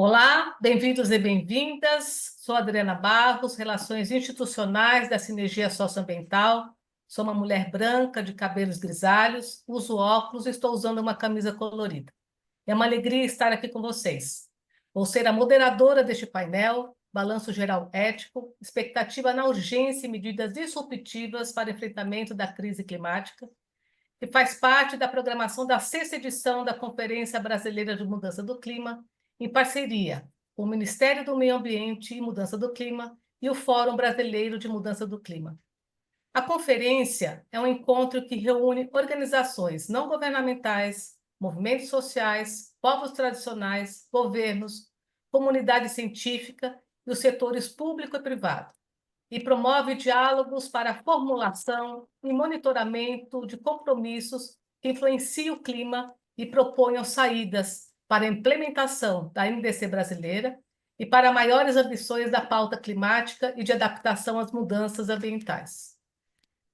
Olá, bem-vindos e bem-vindas. Sou Adriana Barros, Relações Institucionais da Sinergia Socioambiental. Sou uma mulher branca de cabelos grisalhos, uso óculos e estou usando uma camisa colorida. É uma alegria estar aqui com vocês. Vou ser a moderadora deste painel, Balanço Geral Ético, expectativa na urgência e medidas disruptivas para enfrentamento da crise climática, que faz parte da programação da 6ª edição da Conferência Brasileira de Mudança do Clima, em parceria com o Ministério do Meio Ambiente e Mudança do Clima e o Fórum Brasileiro de Mudança do Clima. A conferência é um encontro que reúne organizações não governamentais, movimentos sociais, povos tradicionais, governos, comunidade científica e os setores público e privado, e promove diálogos para a formulação e monitoramento de compromissos que influenciem o clima e proponham saídas para a implementação da NDC brasileira e para maiores ambições da pauta climática e de adaptação às mudanças ambientais.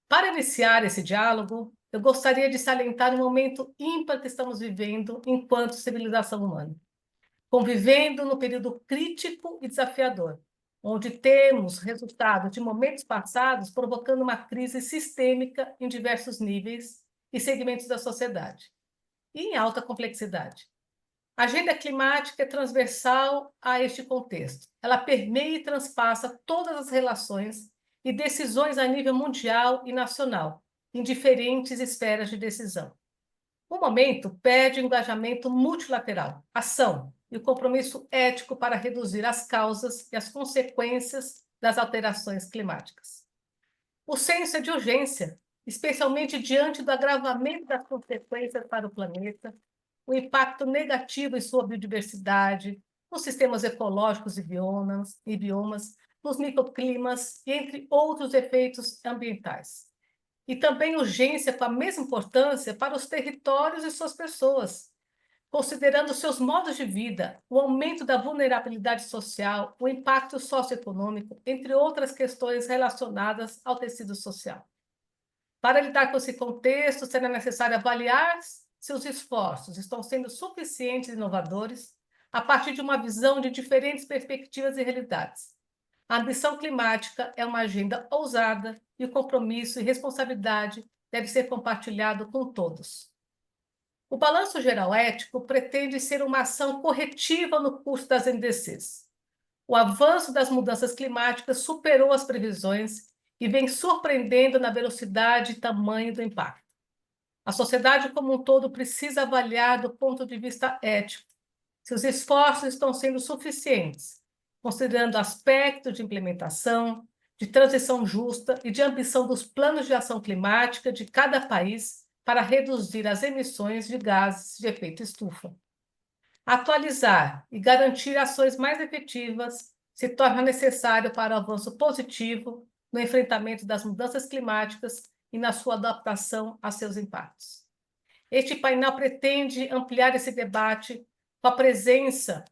Para iniciar esse diálogo, eu gostaria de salientar um momento ímpar que estamos vivendo enquanto civilização humana, convivendo no período crítico e desafiador, onde temos resultado de momentos passados provocando uma crise sistêmica em diversos níveis e segmentos da sociedade, e em alta complexidade. A agenda climática é transversal a este contexto. Ela permeia e transpassa todas as relações e decisões a nível mundial e nacional, em diferentes esferas de decisão. O momento pede engajamento multilateral, ação e o compromisso ético para reduzir as causas e as consequências das alterações climáticas. O senso é de urgência, especialmente diante do agravamento das consequências para o planeta, o impacto negativo em sua biodiversidade, nos sistemas ecológicos e biomas, nos microclimas e entre outros efeitos ambientais. E também urgência com a mesma importância para os territórios e suas pessoas, considerando seus modos de vida, o aumento da vulnerabilidade social, o impacto socioeconômico, entre outras questões relacionadas ao tecido social. Para lidar com esse contexto, será necessário avaliar se os esforços estão sendo suficientes e inovadores a partir de uma visão de diferentes perspectivas e realidades. A ambição climática é uma agenda ousada e o compromisso e responsabilidade deve ser compartilhado com todos. O Balanço Geral Ético pretende ser uma ação corretiva no curso das NDCs. O avanço das mudanças climáticas superou as previsões e vem surpreendendo na velocidade e tamanho do impacto. A sociedade como um todo precisa avaliar do ponto de vista ético se os esforços estão sendo suficientes, considerando aspectos de implementação, de transição justa e de ambição dos planos de ação climática de cada país para reduzir as emissões de gases de efeito estufa. Atualizar e garantir ações mais efetivas se torna necessário para o avanço positivo no enfrentamento das mudanças climáticas e na sua adaptação a seus impactos. Este painel pretende ampliar esse debate com a presença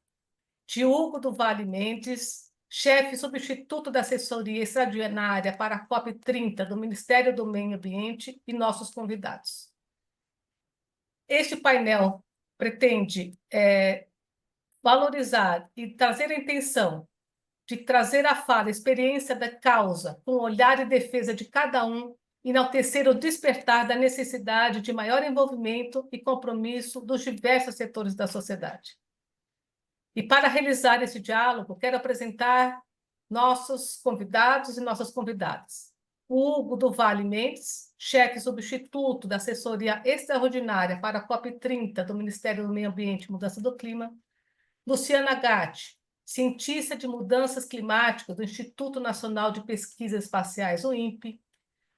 de Hugo do Vale Mendes, chefe substituto da assessoria extraordinária para a COP30 do Ministério do Meio Ambiente e nossos convidados. Este painel pretende valorizar e trazer a intenção de trazer à fala a experiência da causa, com o olhar e defesa de cada um, enaltecer o despertar da necessidade de maior envolvimento e compromisso dos diversos setores da sociedade. E para realizar esse diálogo, quero apresentar nossos convidados e nossas convidadas. O Hugo do Vale Mendes, chefe substituto da assessoria extraordinária para a COP30 do Ministério do Meio Ambiente e Mudança do Clima. Luciana Gatti, cientista de mudanças climáticas do Instituto Nacional de Pesquisas Espaciais, o INPE.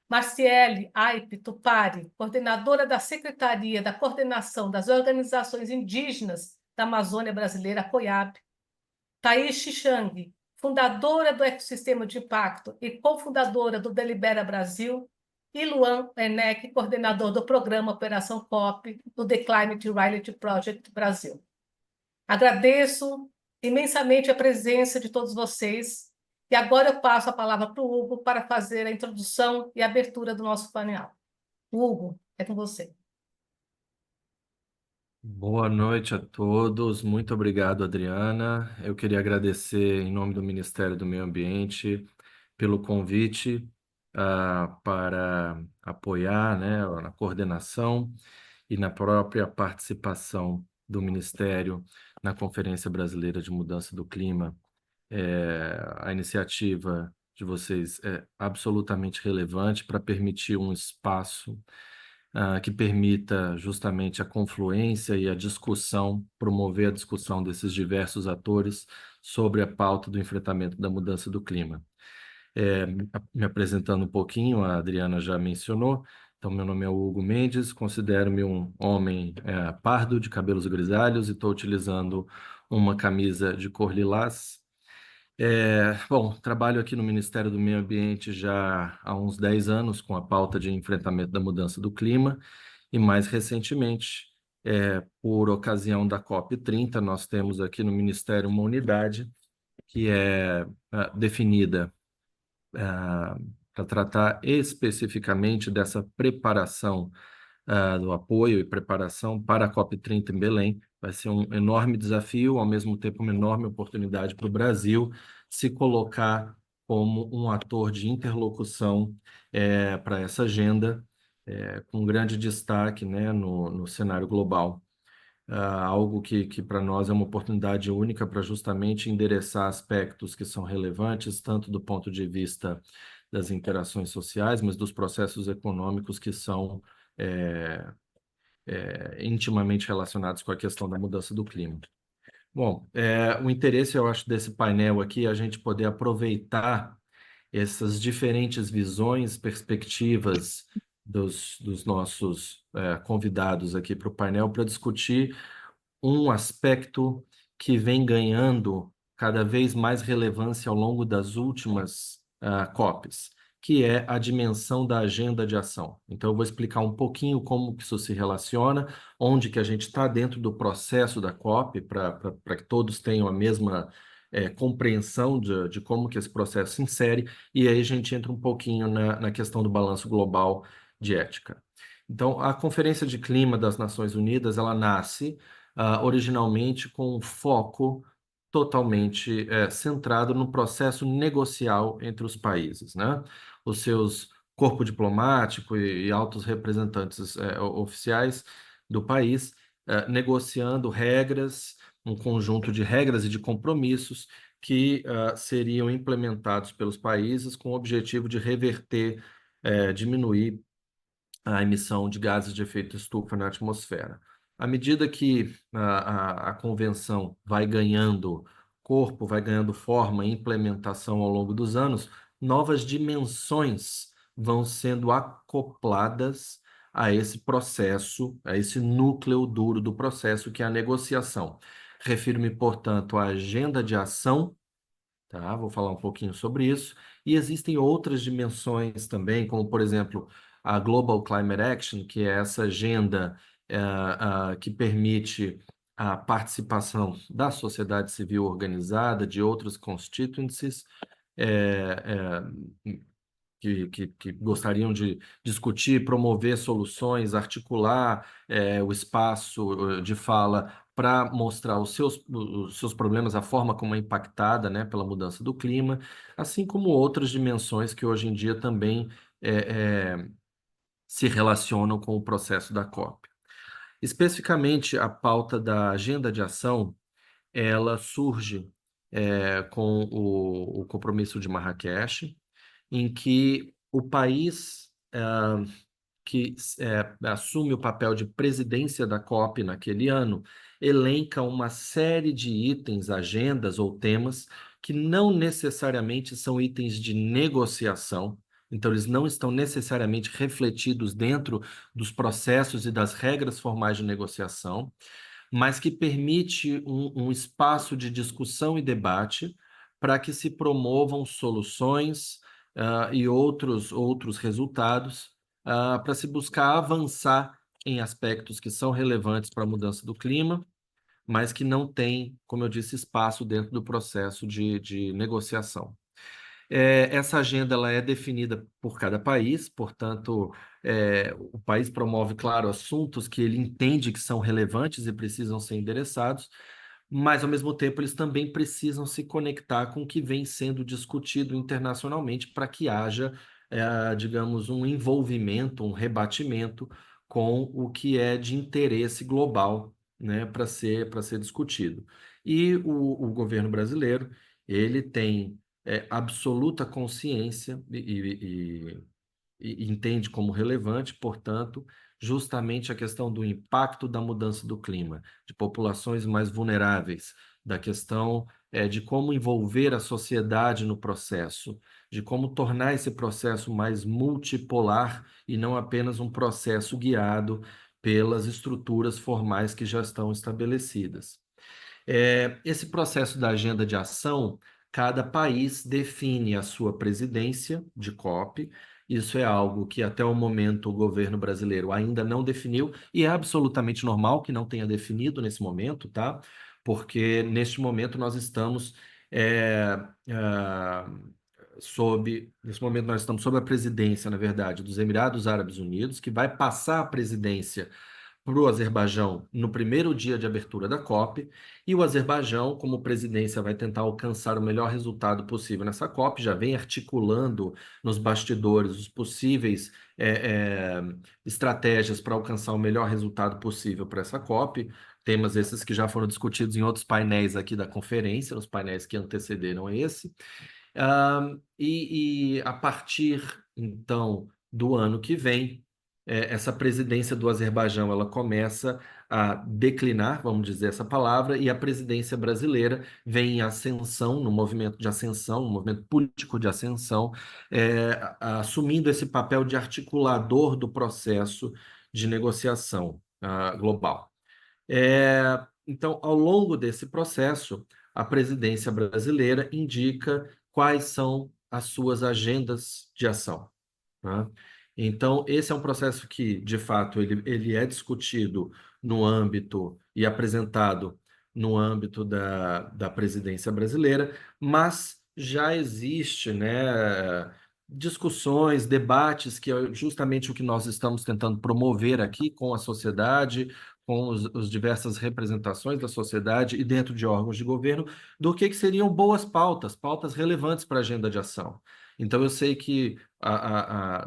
Marciele Aipe Tupari, coordenadora da Secretaria da Coordenação das Organizações Indígenas da Amazônia Brasileira, COIAB. Thaís Xixang, fundadora do Ecossistema de Impacto e cofundadora do Delibera Brasil. E Luan Werneck, coordenador do programa Operação COP do The Climate Reality Project Brasil. Agradeço imensamente a presença de todos vocês e agora eu passo a palavra para o Hugo para fazer a introdução e a abertura do nosso painel. Hugo, é com você. Boa noite a todos. Muito obrigado, Adriana. Eu queria agradecer em nome do Ministério do Meio Ambiente pelo convite para apoiar, né, na coordenação e na própria participação do Ministério na Conferência Brasileira de Mudança do Clima. A iniciativa de vocês é absolutamente relevante para permitir um espaço que permita justamente a confluência e a discussão, promover a discussão desses diversos atores sobre a pauta do enfrentamento da mudança do clima. Me apresentando um pouquinho, a Adriana já mencionou. Então, meu nome é Hugo Mendes, considero-me um homem pardo, de cabelos grisalhos, e estou utilizando uma camisa de cor lilás. Bom, trabalho aqui no Ministério do Meio Ambiente já há uns 10 anos com a pauta de enfrentamento da mudança do clima e mais recentemente, por ocasião da COP30, nós temos aqui no Ministério uma unidade que é definida para tratar especificamente dessa preparação do apoio e preparação para a COP30 em Belém. Vai ser um enorme desafio, ao mesmo tempo uma enorme oportunidade para o Brasil se colocar como um ator de interlocução para essa agenda, com grande destaque, né, no cenário global. Algo que para nós é uma oportunidade única para justamente endereçar aspectos que são relevantes, tanto do ponto de vista das interações sociais, mas dos processos econômicos que são é, intimamente relacionados com a questão da mudança do clima. Bom, o interesse, eu acho, desse painel aqui é a gente poder aproveitar essas diferentes visões, perspectivas dos nossos convidados aqui para o painel para discutir um aspecto que vem ganhando cada vez mais relevância ao longo das últimas COPs, que é a dimensão da agenda de ação. Então, eu vou explicar um pouquinho como que isso se relaciona, onde que a gente está dentro do processo da COP, para que todos tenham a mesma compreensão de como que esse processo se insere, e aí a gente entra um pouquinho na questão do balanço global de ética. Então, a Conferência de Clima das Nações Unidas, ela nasce originalmente com um foco totalmente centrado no processo negocial entre os países, né? Os seus corpo diplomático e altos representantes oficiais do país negociando regras, um conjunto de regras e de compromissos que seriam implementados pelos países com o objetivo de reverter, diminuir a emissão de gases de efeito estufa na atmosfera. À medida que a convenção vai ganhando corpo, vai ganhando forma e implementação ao longo dos anos, novas dimensões vão sendo acopladas a esse processo, a esse núcleo duro do processo, que é a negociação. Refiro-me, portanto, à agenda de ação. Tá? Vou falar um pouquinho sobre isso. E existem outras dimensões também, como, por exemplo, a Global Climate Action, que é essa agenda que permite a participação da sociedade civil organizada, de outros constituencies, eh, que gostariam de discutir, promover soluções, articular o espaço de fala para mostrar os seus problemas, a forma como é impactada, né, pela mudança do clima, assim como outras dimensões que hoje em dia também se relacionam com o processo da COP. Especificamente, a pauta da agenda de ação, ela surge com o compromisso de Marrakech, em que o país que assume o papel de presidência da COP naquele ano elenca uma série de itens, agendas ou temas que não necessariamente são itens de negociação. Então, eles não estão necessariamente refletidos dentro dos processos e das regras formais de negociação, mas que permite um espaço de discussão e debate para que se promovam soluções e outros resultados para se buscar avançar em aspectos que são relevantes para a mudança do clima, mas que não têm, como eu disse, espaço dentro do processo de negociação. Essa agenda ela é definida por cada país, portanto, o país promove, claro, assuntos que ele entende que são relevantes e precisam ser endereçados, mas, ao mesmo tempo, eles também precisam se conectar com o que vem sendo discutido internacionalmente para que haja, digamos, um envolvimento, um rebatimento com o que é de interesse global, né, para ser discutido. E o governo brasileiro, ele tem absoluta consciência e entende como relevante, portanto, justamente a questão do impacto da mudança do clima, de populações mais vulneráveis, da questão de como envolver a sociedade no processo, de como tornar esse processo mais multipolar e não apenas um processo guiado pelas estruturas formais que já estão estabelecidas. Esse processo da agenda de ação, cada país define a sua presidência de COP. Isso é algo que até o momento o governo brasileiro ainda não definiu e é absolutamente normal que não tenha definido nesse momento, tá? Porque neste momento nós estamos é, ah, nesse momento nós estamos sob a presidência, na verdade, dos Emirados Árabes Unidos, que vai passar a presidência para o Azerbaijão no primeiro dia de abertura da COP, e o Azerbaijão, como presidência, vai tentar alcançar o melhor resultado possível nessa COP, já vem articulando nos bastidores os possíveis estratégias para alcançar o melhor resultado possível para essa COP, temas esses que já foram discutidos em outros painéis aqui da conferência, nos painéis que antecederam esse. E a partir, então, do ano que vem, essa presidência do Azerbaijão ela começa a declinar, vamos dizer essa palavra, e a presidência brasileira vem em ascensão, no movimento de ascensão, no movimento político de ascensão, assumindo esse papel de articulador do processo de negociação global. Então, ao longo desse processo, a presidência brasileira indica quais são as suas agendas de ação, né? Então, esse é um processo que, de fato, ele é discutido no âmbito e apresentado no âmbito da presidência brasileira, mas já existe, né, discussões, debates, que é justamente o que nós estamos tentando promover aqui com a sociedade, com as diversas representações da sociedade e dentro de órgãos de governo, do que seriam boas pautas, pautas relevantes para a agenda de ação. Então, eu sei que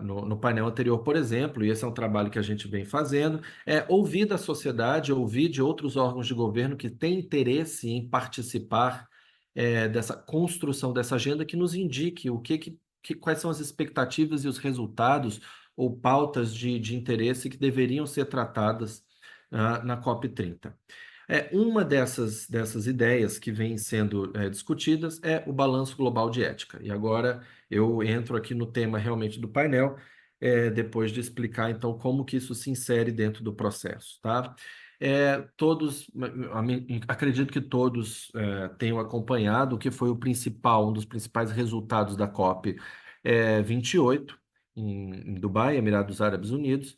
no painel anterior, por exemplo, e esse é um trabalho que a gente vem fazendo, é ouvir da sociedade, ouvir de outros órgãos de governo que têm interesse em participar dessa construção dessa agenda, que nos indique quais são as expectativas e os resultados ou pautas de interesse que deveriam ser tratadas na COP30. Uma dessas ideias que vem sendo discutidas é o balanço global de ética. E agora eu entro aqui no tema realmente do painel, depois de explicar então como que isso se insere dentro do processo, tá? Acredito que todos tenham acompanhado o que foi um dos principais resultados da COP 28 em Dubai, Emirados Árabes Unidos,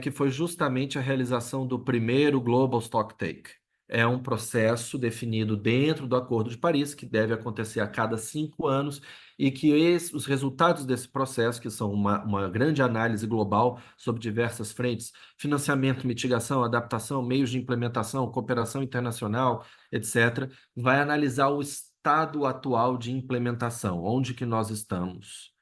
que foi justamente a realização do primeiro Global Stocktake. É um processo definido dentro do Acordo de Paris, que deve acontecer a cada 5 anos, e que os resultados desse processo, que são uma grande análise global sobre diversas frentes, financiamento, mitigação, adaptação, meios de implementação, cooperação internacional, etc., vai analisar o estado atual de implementação, onde que nós estamos,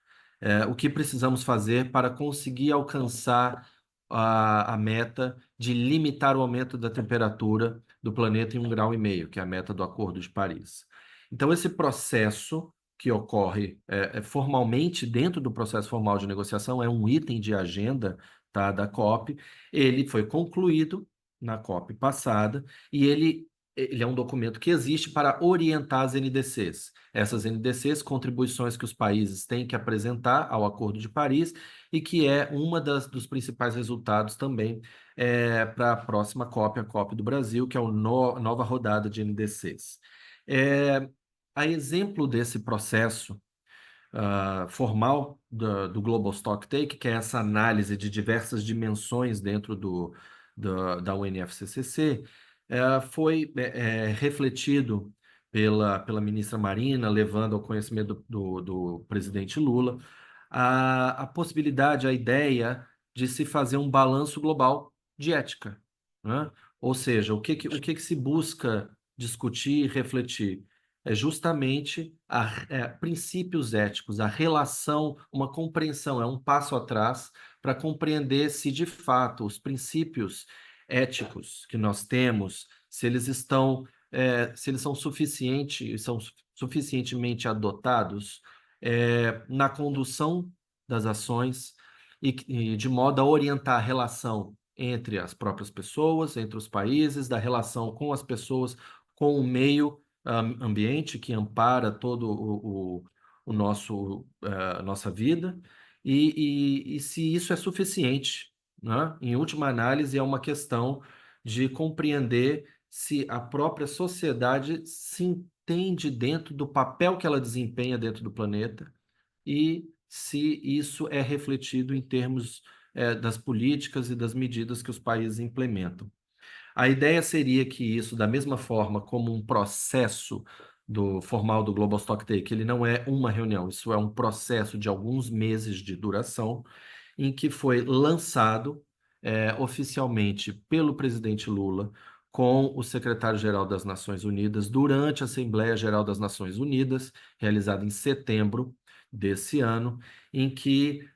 o que precisamos fazer para conseguir alcançar a meta de limitar o aumento da temperatura do planeta em 1,5 graus, que é a meta do Acordo de Paris. Então, esse processo que ocorre formalmente dentro do processo formal de negociação é um item de agenda, tá, da COP. Ele foi concluído na COP passada e ele é um documento que existe para orientar as NDCs. Essas NDCs, contribuições que os países têm que apresentar ao Acordo de Paris, e que é uma dos principais resultados também para a próxima COP, a COP do Brasil, que é a nova rodada de NDCs. A exemplo desse processo formal do Global Stocktake, que é essa análise de diversas dimensões dentro da UNFCCC, foi refletido pela ministra Marina, levando ao conhecimento do presidente Lula, a possibilidade, a ideia de se fazer um balanço global de ética, né? Ou seja, o que que se busca discutir e refletir? É justamente princípios éticos, a relação, uma compreensão, é um passo atrás para compreender se de fato os princípios éticos que nós temos, se eles são suficientemente adotados na condução das ações e de modo a orientar a relação entre as próprias pessoas, entre os países, da relação com as pessoas, com o meio ambiente que ampara todo o nosso nossa vida e se isso é suficiente, né? Em última análise, é uma questão de compreender se a própria sociedade se entende dentro do papel que ela desempenha dentro do planeta e se isso é refletido em termos das políticas e das medidas que os países implementam. A ideia seria que isso, da mesma forma como um processo formal do Global Stock Take, ele não é uma reunião, isso é um processo de alguns meses de duração, em que foi lançado oficialmente pelo presidente Lula com o secretário-geral das Nações Unidas durante a Assembleia Geral das Nações Unidas, realizada em setembro desse ano, em que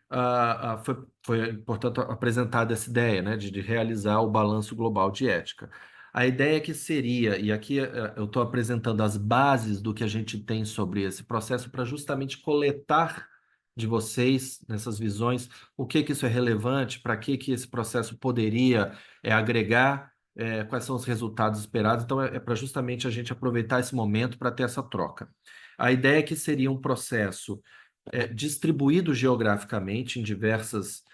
portanto, apresentada essa ideia, né, de realizar o balanço global de ética. A ideia que seria, e aqui eu estou apresentando as bases do que a gente tem sobre esse processo para justamente coletar de vocês, nessas visões, o que que isso é relevante, para que esse processo poderia agregar, quais são os resultados esperados. Então, é para justamente a gente aproveitar esse momento para ter essa troca. A ideia é que seria um processo distribuído geograficamente em diversas,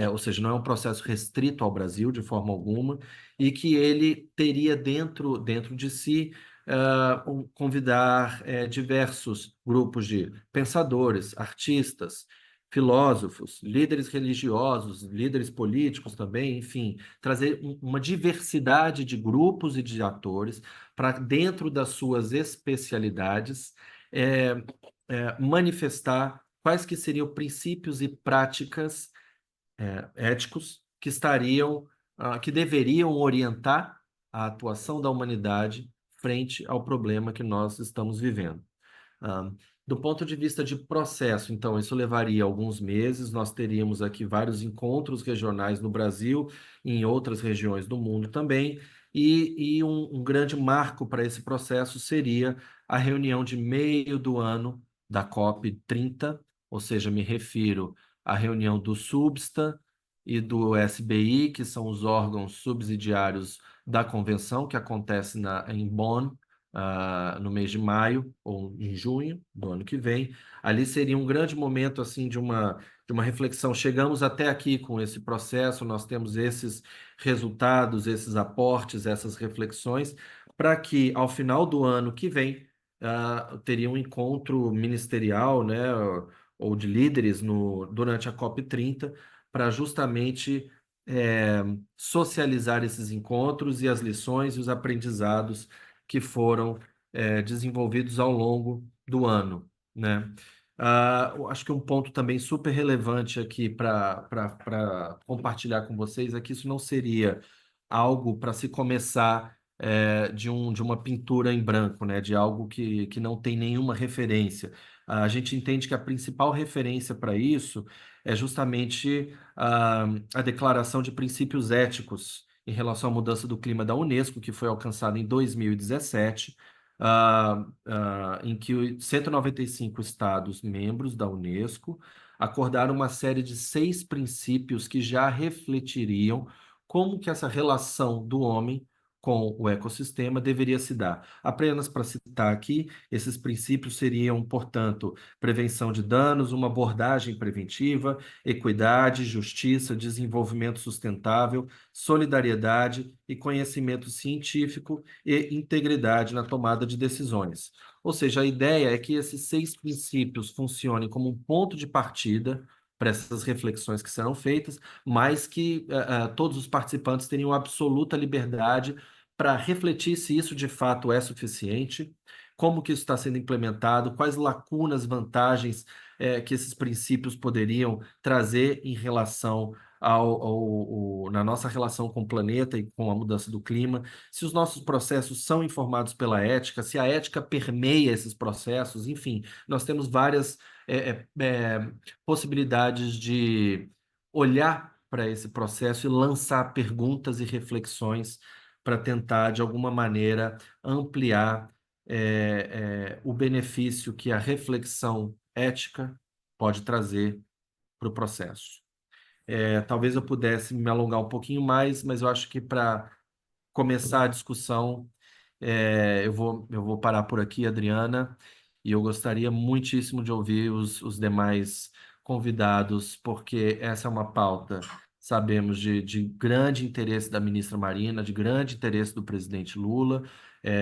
ou seja, não é um processo restrito ao Brasil de forma alguma, e que ele teria dentro de si convidar diversos grupos de pensadores, artistas, filósofos, líderes religiosos, líderes políticos também, enfim, trazer uma diversidade de grupos e de atores para dentro das suas especialidades. é, Manifestar quais que seriam princípios e práticas éticos que deveriam orientar a atuação da humanidade frente ao problema que nós estamos vivendo. Ah, do ponto de vista de processo, então, isso levaria alguns meses. Nós teríamos aqui vários encontros regionais no Brasil e em outras regiões do mundo também. E um grande marco para esse processo seria a reunião de meio do ano da COP 30, ou seja, me refiro à reunião do SUBSTA e do SBI, que são os órgãos subsidiários da convenção, que acontece em Bonn, no mês de maio ou em junho do ano que vem. Ali seria um grande momento assim de uma reflexão. Chegamos até aqui com esse processo, nós temos esses resultados, esses aportes, essas reflexões, para que ao final do ano que vem teria um encontro ministerial, né, ou de líderes durante a COP 30, para justamente socializar esses encontros e as lições e os aprendizados que foram desenvolvidos ao longo do ano, né? Eu acho que um ponto também super relevante aqui para compartilhar com vocês é que isso não seria algo para se começar de uma pintura em branco, né? De algo que não tem nenhuma referência. A gente entende que a principal referência para isso é justamente a Declaração de Princípios Éticos em relação à mudança do clima da Unesco, que foi alcançada em 2017, em que 195 estados membros da Unesco acordaram uma série de 6 princípios que já refletiriam como que essa relação do homem com o ecossistema deveria se dar. Apenas para citar aqui, esses princípios seriam, portanto, prevenção de danos, uma abordagem preventiva, equidade, justiça, desenvolvimento sustentável, solidariedade e conhecimento científico e integridade na tomada de decisões. Ou seja, a ideia é que esses 6 princípios funcionem como um ponto de partida para essas reflexões que serão feitas, mas que todos os participantes teriam absoluta liberdade para refletir se isso de fato é suficiente, como que isso está sendo implementado, quais lacunas, vantagens que esses princípios poderiam trazer em relação na nossa relação com o planeta e com a mudança do clima, se os nossos processos são informados pela ética, se a ética permeia esses processos, enfim, nós temos várias possibilidades de olhar para esse processo e lançar perguntas e reflexões para tentar, de alguma maneira, ampliar o benefício que a reflexão ética pode trazer para o processo. Talvez eu pudesse me alongar um pouquinho mais, mas eu acho que para começar a discussão, eu vou parar por aqui, Adriana, e eu gostaria muitíssimo de ouvir os demais convidados, porque essa é uma pauta, sabemos, de grande interesse da ministra Marina, de grande interesse do presidente Lula.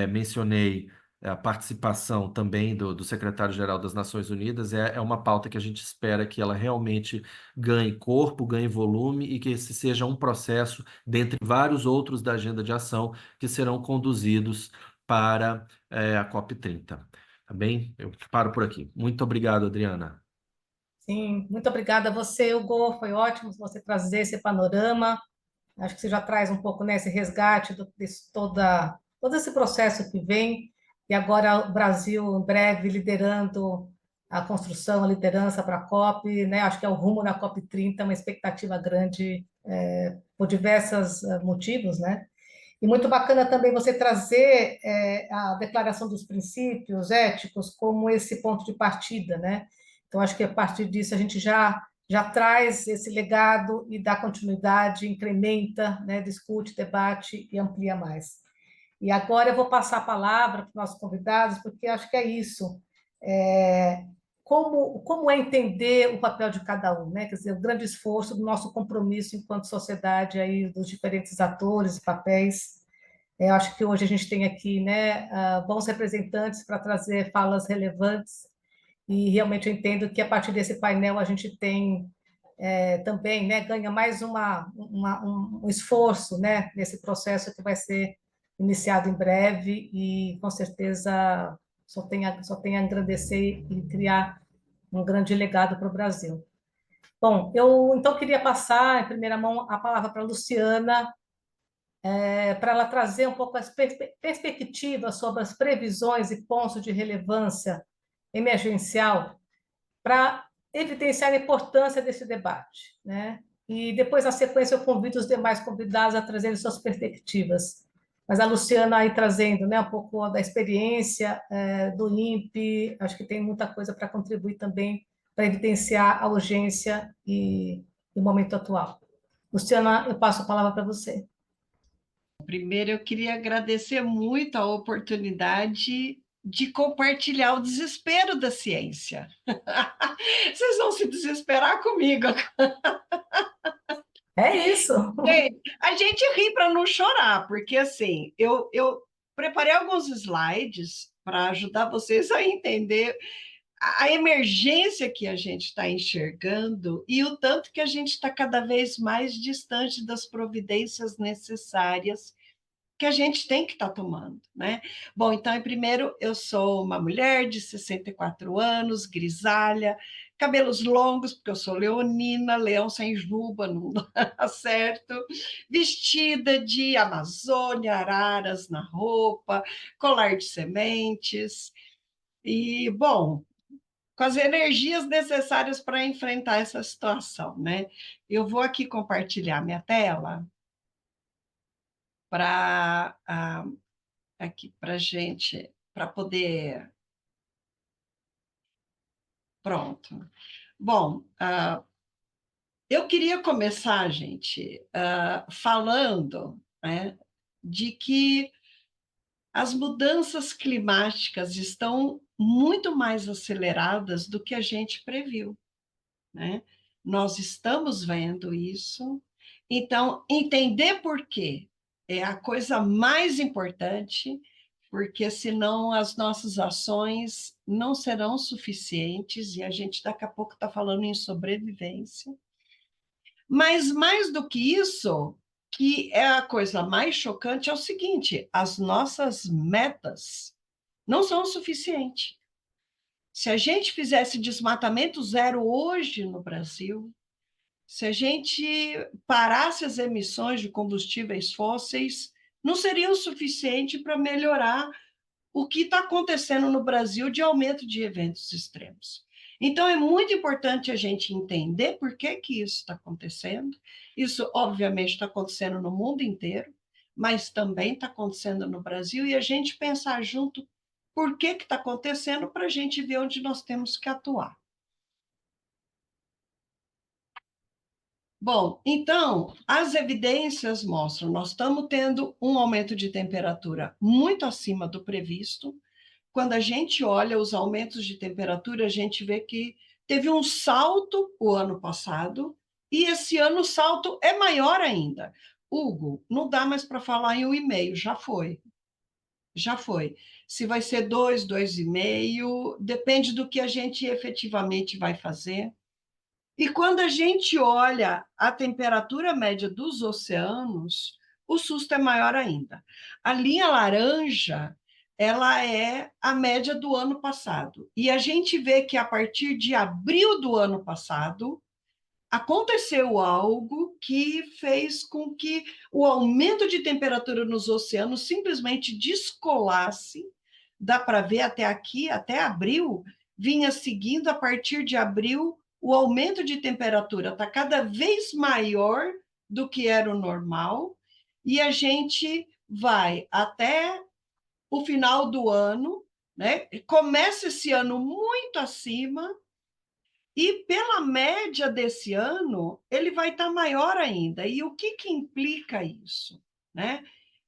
Mencionei a participação também do secretário-geral das Nações Unidas. É uma pauta que a gente espera que ela realmente ganhe corpo, ganhe volume e que esse seja um processo, dentre vários outros da agenda de ação, que serão conduzidos para a COP30. Tá bem? Eu paro por aqui. Muito obrigado, Adriana. Sim, muito obrigada a você, Hugo. Foi ótimo você trazer esse panorama. Acho que você já traz um pouco, né, esse resgate todo esse processo que vem, e agora o Brasil, em breve, liderando a construção, a liderança para a COP, né? Acho que é o rumo da COP30, uma expectativa grande, por diversos motivos, né? E muito bacana também você trazer a declaração dos princípios éticos como esse ponto de partida, né? Então, acho que a partir disso a gente já traz esse legado e dá continuidade, incrementa, né? Discute, debate e amplia mais. E agora eu vou passar a palavra para os nossos convidados, porque acho que é isso. É, como é entender o papel de cada um, né? Quer dizer, o grande esforço do nosso compromisso enquanto sociedade aí dos diferentes atores e papéis. Eu acho que hoje a gente tem aqui, né, bons representantes para trazer falas relevantes, e realmente eu entendo que a partir desse painel a gente tem também, né, ganha mais um esforço, né, nesse processo que vai ser iniciado em breve, e com certeza só tem a agradecer e criar um grande legado para o Brasil. Bom, eu então queria passar em primeira mão a palavra para a Luciana, para ela trazer um pouco as perspectivas sobre as previsões e pontos de relevância emergencial para evidenciar a importância desse debate, né? E depois, na sequência, eu convido os demais convidados a trazerem suas perspectivas. Mas a Luciana aí trazendo, né, um pouco da experiência do INPE, acho que tem muita coisa para contribuir também para evidenciar a urgência e o momento atual. Luciana, eu passo a palavra para você. Primeiro, eu queria agradecer muito a oportunidade de compartilhar o desespero da ciência. Vocês vão se desesperar comigo. É isso. A gente ri para não chorar, porque assim, eu preparei alguns slides para ajudar vocês a entender a emergência que a gente está enxergando e o tanto que a gente está cada vez mais distante das providências necessárias que a gente tem que estar tomando, né? Bom, então, primeiro, eu sou uma mulher de 64 anos, grisalha, cabelos longos, porque eu sou leonina, leão sem juba, não dá certo, vestida de Amazônia, araras na roupa, colar de sementes, e, bom, com as energias necessárias para enfrentar essa situação, né? Eu vou aqui compartilhar minha tela para aqui para gente, para poder. Pronto. Bom, eu queria começar, gente, falando, né, de que as mudanças climáticas estão muito mais aceleradas do que a gente previu, né? Nós estamos vendo isso, então entender por quê é a coisa mais importante, porque senão as nossas ações não serão suficientes e a gente daqui a pouco está falando em sobrevivência. Mas mais do que isso, que é a coisa mais chocante, é o seguinte: as nossas metas não são o suficiente. Se a gente fizesse desmatamento zero hoje no Brasil, se a gente parasse as emissões de combustíveis fósseis, não seria o suficiente para melhorar o que está acontecendo no Brasil de aumento de eventos extremos. Então, é muito importante a gente entender por que isso está acontecendo. Isso, obviamente, está acontecendo no mundo inteiro, mas também está acontecendo no Brasil, e a gente pensar junto por que está acontecendo para a gente ver onde nós temos que atuar. Bom, então, as evidências mostram, nós estamos tendo um aumento de temperatura muito acima do previsto. Quando a gente olha os aumentos de temperatura, a gente vê que teve um salto o ano passado, e esse ano o salto é maior ainda. Hugo, não dá mais para falar em 1,5, já foi. Já foi. Se vai ser 2, 2,5, depende do que a gente efetivamente vai fazer. E quando a gente olha a temperatura média dos oceanos, o susto é maior ainda. A linha laranja, ela é a média do ano passado. E a gente vê que a partir de abril do ano passado, aconteceu algo que fez com que o aumento de temperatura nos oceanos simplesmente descolasse. Dá para ver até aqui, até abril, vinha seguindo a partir de abril, o aumento de temperatura está cada vez maior do que era o normal, e a gente vai até o final do ano, né? Começa esse ano muito acima, e pela média desse ano, ele vai estar maior ainda. E o que implica isso, né?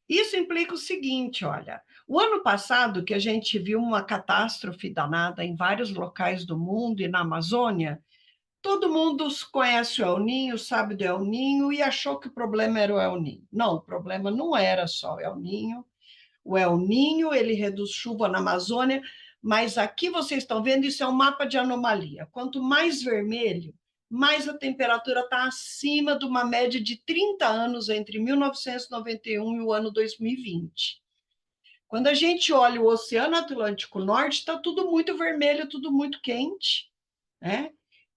Isso implica o seguinte, olha, o ano passado que a gente viu uma catástrofe danada em vários locais do mundo e na Amazônia, todo mundo conhece o El Niño, sabe do El Niño e achou que o problema era o El Niño. Não, o problema não era só o El Niño. O El Niño, ele reduz chuva na Amazônia, mas aqui vocês estão vendo, isso é um mapa de anomalia. Quanto mais vermelho, mais a temperatura está acima de uma média de 30 anos entre 1991 e o ano 2020. Quando a gente olha o Oceano Atlântico Norte, está tudo muito vermelho, tudo muito quente, né?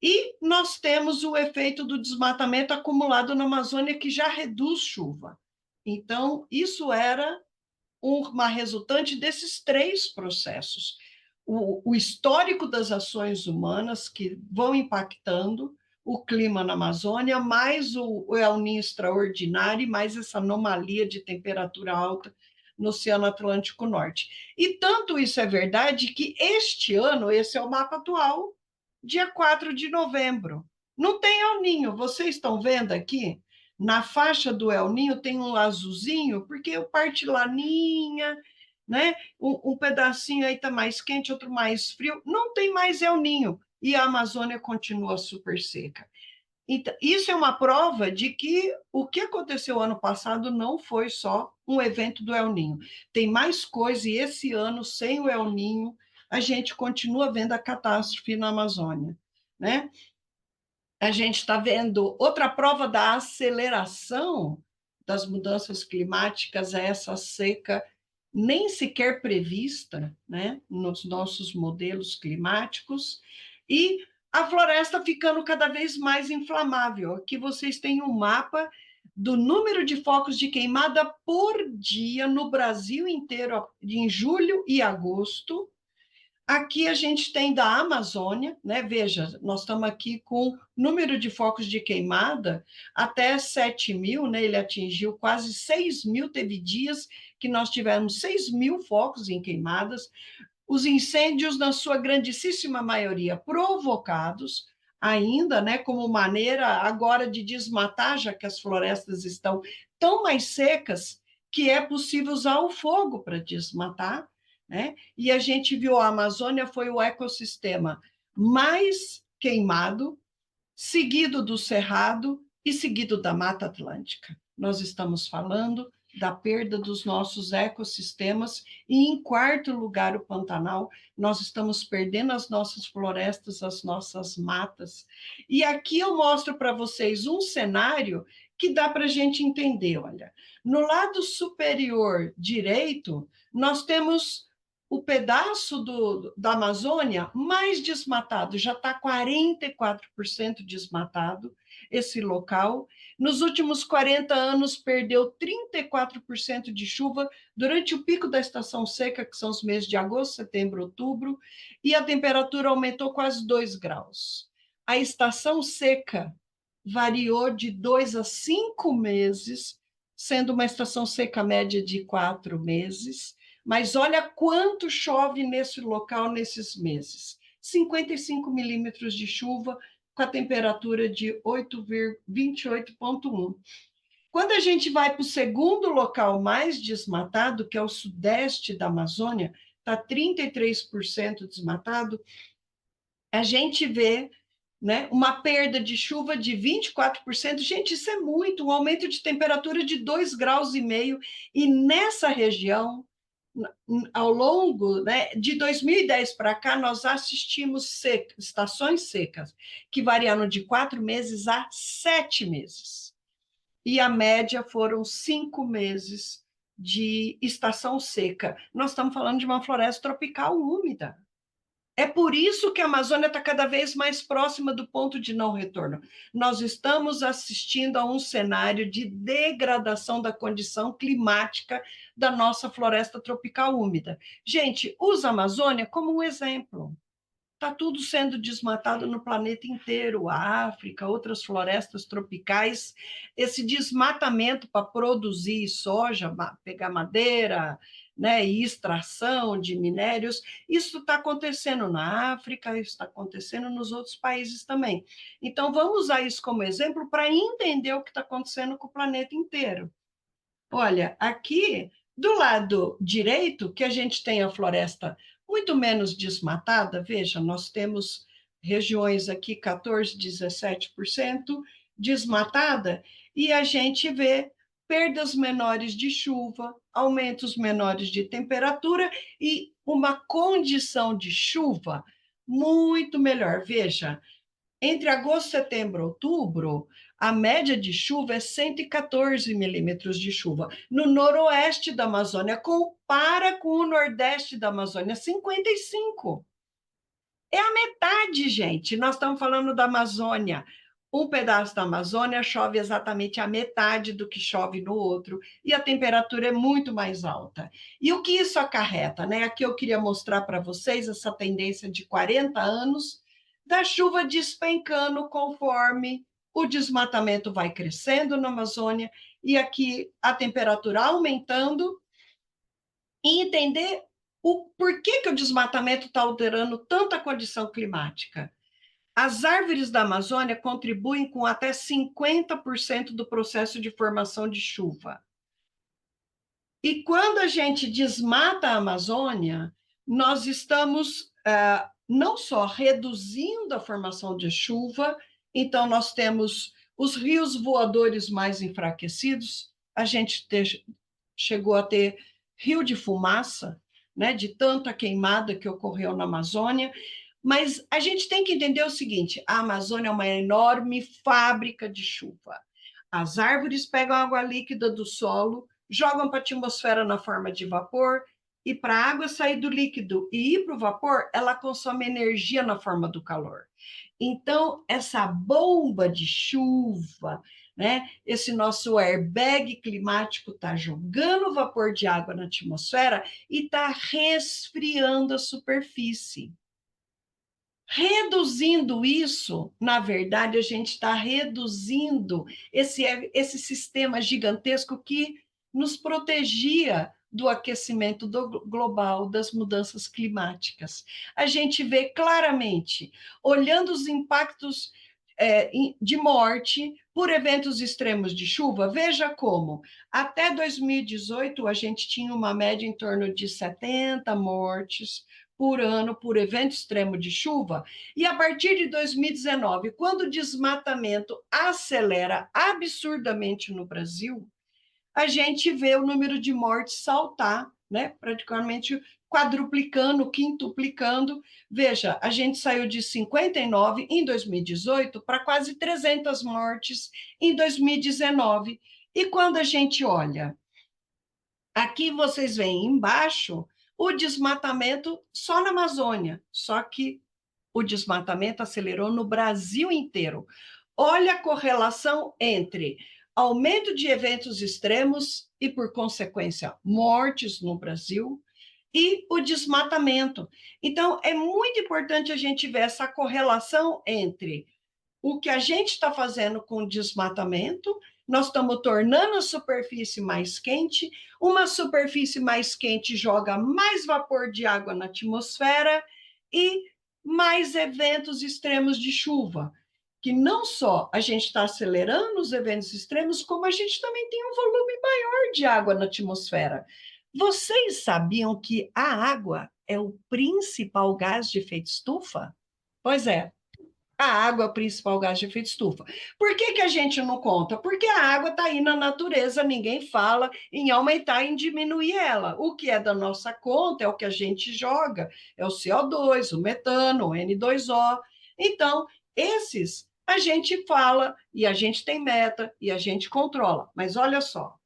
E nós temos o efeito do desmatamento acumulado na Amazônia, que já reduz chuva. Então, isso era uma resultante desses três processos. O histórico das ações humanas que vão impactando o clima na Amazônia, mais o El Niño extraordinário, mais essa anomalia de temperatura alta no Oceano Atlântico Norte. E tanto isso é verdade que este ano, esse é o mapa atual, dia 4 de novembro, não tem El Niño, vocês estão vendo aqui? Na faixa do El Niño tem um azulzinho, porque parte laninha, né? Um pedacinho aí está mais quente, outro mais frio. Não tem mais El Niño e a Amazônia continua super seca. Então, isso é uma prova de que o que aconteceu ano passado não foi só um evento do El Niño. Tem mais coisa, e esse ano, sem o El Niño, a gente continua vendo a catástrofe na Amazônia, né? A gente está vendo outra prova da aceleração das mudanças climáticas, é essa seca nem sequer prevista, né, nos nossos modelos climáticos, e a floresta ficando cada vez mais inflamável. Aqui vocês têm um mapa do número de focos de queimada por dia no Brasil inteiro, em julho e agosto. Aqui a gente tem da Amazônia, né? Veja, nós estamos aqui com número de focos de queimada até 7.000, né? Ele atingiu quase 6.000, teve dias que nós tivemos 6.000 focos em queimadas. Os incêndios, na sua grandíssima maioria, provocados ainda, né? Como maneira agora de desmatar, já que as florestas estão tão mais secas que é possível usar o fogo para desmatar, né? E a gente viu a Amazônia foi o ecossistema mais queimado, seguido do Cerrado e seguido da Mata Atlântica. Nós estamos falando da perda dos nossos ecossistemas e, em quarto lugar, o Pantanal. Nós estamos perdendo as nossas florestas, as nossas matas. E aqui eu mostro para vocês um cenário que dá para a gente entender. Olha, no lado superior direito, nós temos o pedaço da Amazônia mais desmatado, já está 44% desmatado esse local. Nos últimos 40 anos, perdeu 34% de chuva durante o pico da estação seca, que são os meses de agosto, setembro, outubro, e a temperatura aumentou quase 2 graus. A estação seca variou de 2 a 5 meses, sendo uma estação seca média de 4 meses, mas olha quanto chove nesse local nesses meses. 55 milímetros de chuva, com a temperatura de 28,1. Quando a gente vai para o segundo local mais desmatado, que é o sudeste da Amazônia, está 33% desmatado, a gente vê, né, uma perda de chuva de 24%. Gente, isso é muito, um aumento de temperatura de 2,5 graus. E nessa região, ao longo, né, de 2010 para cá, nós assistimos estações secas, que variaram de 4 meses a 7 meses. E a média foram 5 meses de estação seca. Nós estamos falando de uma floresta tropical úmida. É por isso que a Amazônia está cada vez mais próxima do ponto de não retorno. Nós estamos assistindo a um cenário de degradação da condição climática da nossa floresta tropical úmida. Gente, usa a Amazônia como um exemplo. Está tudo sendo desmatado no planeta inteiro, a África, outras florestas tropicais. Esse desmatamento para produzir soja, pegar madeira, né, e extração de minérios, isso está acontecendo na África, isso está acontecendo nos outros países também. Então, vamos usar isso como exemplo para entender o que está acontecendo com o planeta inteiro. Olha, aqui do lado direito, que a gente tem a floresta muito menos desmatada, veja, nós temos regiões aqui 14%, 17% desmatada, e a gente vê perdas menores de chuva, aumentos menores de temperatura e uma condição de chuva muito melhor. Veja, entre agosto, setembro e outubro, a média de chuva é 114 milímetros de chuva. No noroeste da Amazônia, compara com o nordeste da Amazônia, 55. É a metade, gente. Nós estamos falando da Amazônia. Um pedaço da Amazônia chove exatamente a metade do que chove no outro, e a temperatura é muito mais alta. E o que isso acarreta, né? Aqui eu queria mostrar para vocês essa tendência de 40 anos da chuva despencando conforme o desmatamento vai crescendo na Amazônia, e aqui a temperatura aumentando, e entender o porquê que o desmatamento está alterando tanto a condição climática. As árvores da Amazônia contribuem com até 50% do processo de formação de chuva. E quando a gente desmata a Amazônia, nós estamos não só reduzindo a formação de chuva, então nós temos os rios voadores mais enfraquecidos, a gente chegou a ter rio de fumaça, né, de tanta queimada que ocorreu na Amazônia. Mas a gente tem que entender o seguinte: a Amazônia é uma enorme fábrica de chuva. As árvores pegam água líquida do solo, jogam para a atmosfera na forma de vapor, e para a água sair do líquido e ir para o vapor, ela consome energia na forma do calor. Então, essa bomba de chuva, né, esse nosso airbag climático está jogando vapor de água na atmosfera e está resfriando a superfície. Reduzindo isso, na verdade, a gente está reduzindo esse sistema gigantesco que nos protegia do aquecimento global, das mudanças climáticas. A gente vê claramente, olhando os impactos de morte por eventos extremos de chuva, veja como, até 2018, a gente tinha uma média em torno de 70 mortes por ano por evento extremo de chuva, e a partir de 2019, quando o desmatamento acelera absurdamente no Brasil, a gente vê o número de mortes saltar, né, praticamente quadruplicando, quintuplicando. Veja, a gente saiu de 59 em 2018 para quase 300 mortes em 2019. E quando a gente olha, aqui vocês veem embaixo o desmatamento só na Amazônia, só que o desmatamento acelerou no Brasil inteiro. Olha a correlação entre aumento de eventos extremos e, por consequência, mortes no Brasil e o desmatamento. Então, é muito importante a gente ver essa correlação entre o que a gente está fazendo com o desmatamento. Nós estamos tornando a superfície mais quente, uma superfície mais quente joga mais vapor de água na atmosfera e mais eventos extremos de chuva, que não só a gente está acelerando os eventos extremos, como a gente também tem um volume maior de água na atmosfera. Vocês sabiam que a água é o principal gás de efeito estufa? Pois é, a água é o principal gás de efeito estufa. Por que a gente não conta? Porque a água está aí na natureza, ninguém fala em aumentar e em diminuir ela. O que é da nossa conta é o que a gente joga, é o CO2, o metano, o N2O. Então, esses a gente fala e a gente tem meta e a gente controla. Mas olha só,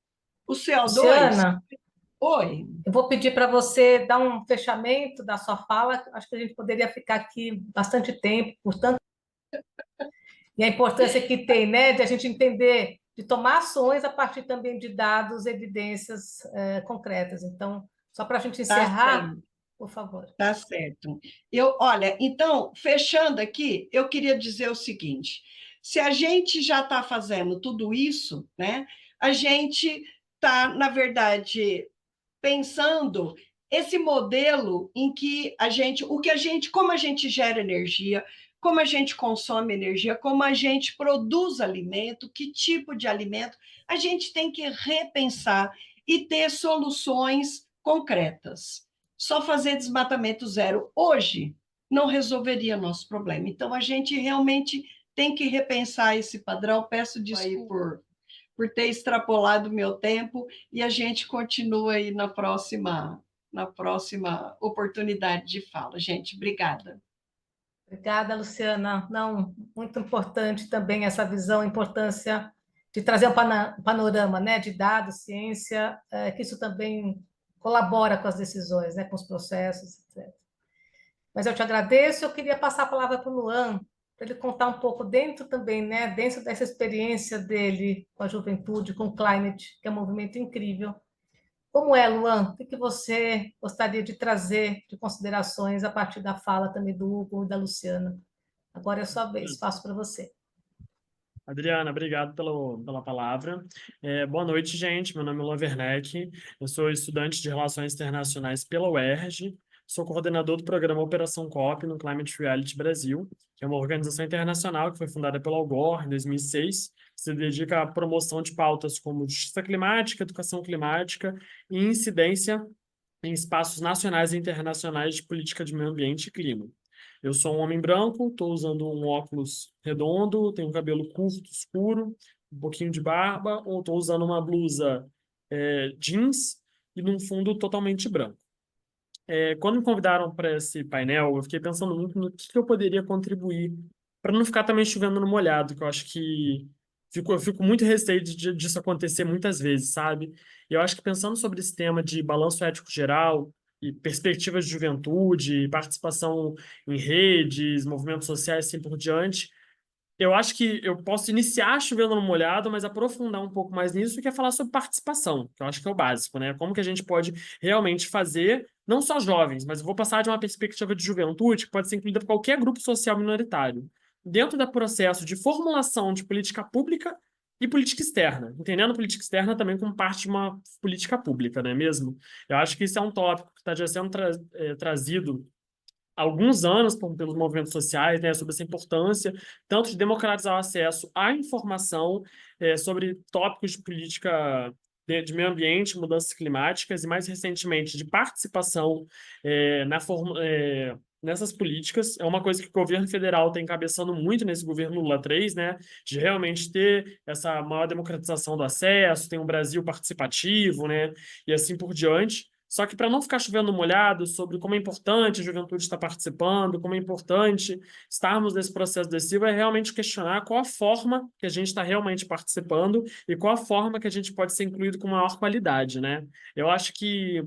o CO2... Luciana, Oi. eu vou pedir para você dar um fechamento da sua fala. Acho que a gente poderia ficar aqui bastante tempo, portanto, e a importância que tem, né, de a gente entender, de tomar ações a partir também de dados, evidências concretas. Então, só para a gente Tá encerrar, certo. por favor. Tá certo. Olha, então, fechando aqui, eu queria dizer o seguinte: se a gente já está fazendo tudo isso, né, a gente está, na verdade, pensando esse modelo em que como a gente gera energia, como a gente consome energia, como a gente produz alimento, que tipo de alimento, a gente tem que repensar e ter soluções concretas. Só fazer desmatamento zero hoje não resolveria nosso problema. Então, a gente realmente tem que repensar esse padrão. Peço desculpa por ter extrapolado o meu tempo e a gente continua aí na próxima oportunidade de fala. Gente, obrigada. Obrigada, Luciana. Não, muito importante também essa visão, a importância de trazer um panorama, né, de dados, ciência, que isso também colabora com as decisões, né, com os processos, etc. Mas eu te agradeço. Eu queria passar a palavra para o Luan, para ele contar um pouco dentro também, né, dentro dessa experiência dele com a juventude, com o Climate, que é um movimento incrível. Como é, Luan? O que você gostaria de trazer de considerações a partir da fala também do Hugo e da Luciana? Agora é a sua vez, passo para você. Adriana, obrigado pela palavra. Boa noite, gente. Meu nome é Luan Werneck. Eu sou estudante de Relações Internacionais pela UERJ. Sou coordenador do programa Operação COP no Climate Reality Brasil, que é uma organização internacional que foi fundada pelo Al Gore em 2006, que se dedica à promoção de pautas como justiça climática, educação climática e incidência em espaços nacionais e internacionais de política de meio ambiente e clima. Eu sou um homem branco, estou usando um óculos redondo, tenho um cabelo curto, escuro, um pouquinho de barba, ou estou usando uma blusa jeans e num fundo totalmente branco. Quando me convidaram para esse painel, eu fiquei pensando muito no que eu poderia contribuir para não ficar também chovendo no molhado, que eu acho que eu fico muito receio disso acontecer muitas vezes, sabe? E eu acho que pensando sobre esse tema de balanço ético geral e perspectivas de juventude, participação em redes, movimentos sociais, assim por diante, eu acho que eu posso iniciar chovendo no molhado, mas aprofundar um pouco mais nisso, que é falar sobre participação, que eu acho que é o básico, né? Como que a gente pode realmente fazer, não só jovens, mas eu vou passar de uma perspectiva de juventude que pode ser incluída por qualquer grupo social minoritário, dentro do processo de formulação de política pública e política externa, entendendo política externa também como parte de uma política pública, não é mesmo? Eu acho que isso é um tópico que está já sendo trazido alguns anos pelos movimentos sociais, né, sobre essa importância tanto de democratizar o acesso à informação sobre tópicos de política de meio ambiente, mudanças climáticas e, mais recentemente, de participação nessas políticas. É uma coisa que o governo federal está encabeçando muito nesse governo Lula 3, né, de realmente ter essa maior democratização do acesso, tem um Brasil participativo, né, e assim por diante. Só que para não ficar chovendo molhado sobre como é importante a juventude estar participando, como é importante estarmos nesse processo decisivo, é realmente questionar qual a forma que a gente está realmente participando e qual a forma que a gente pode ser incluído com maior qualidade, né? Eu acho que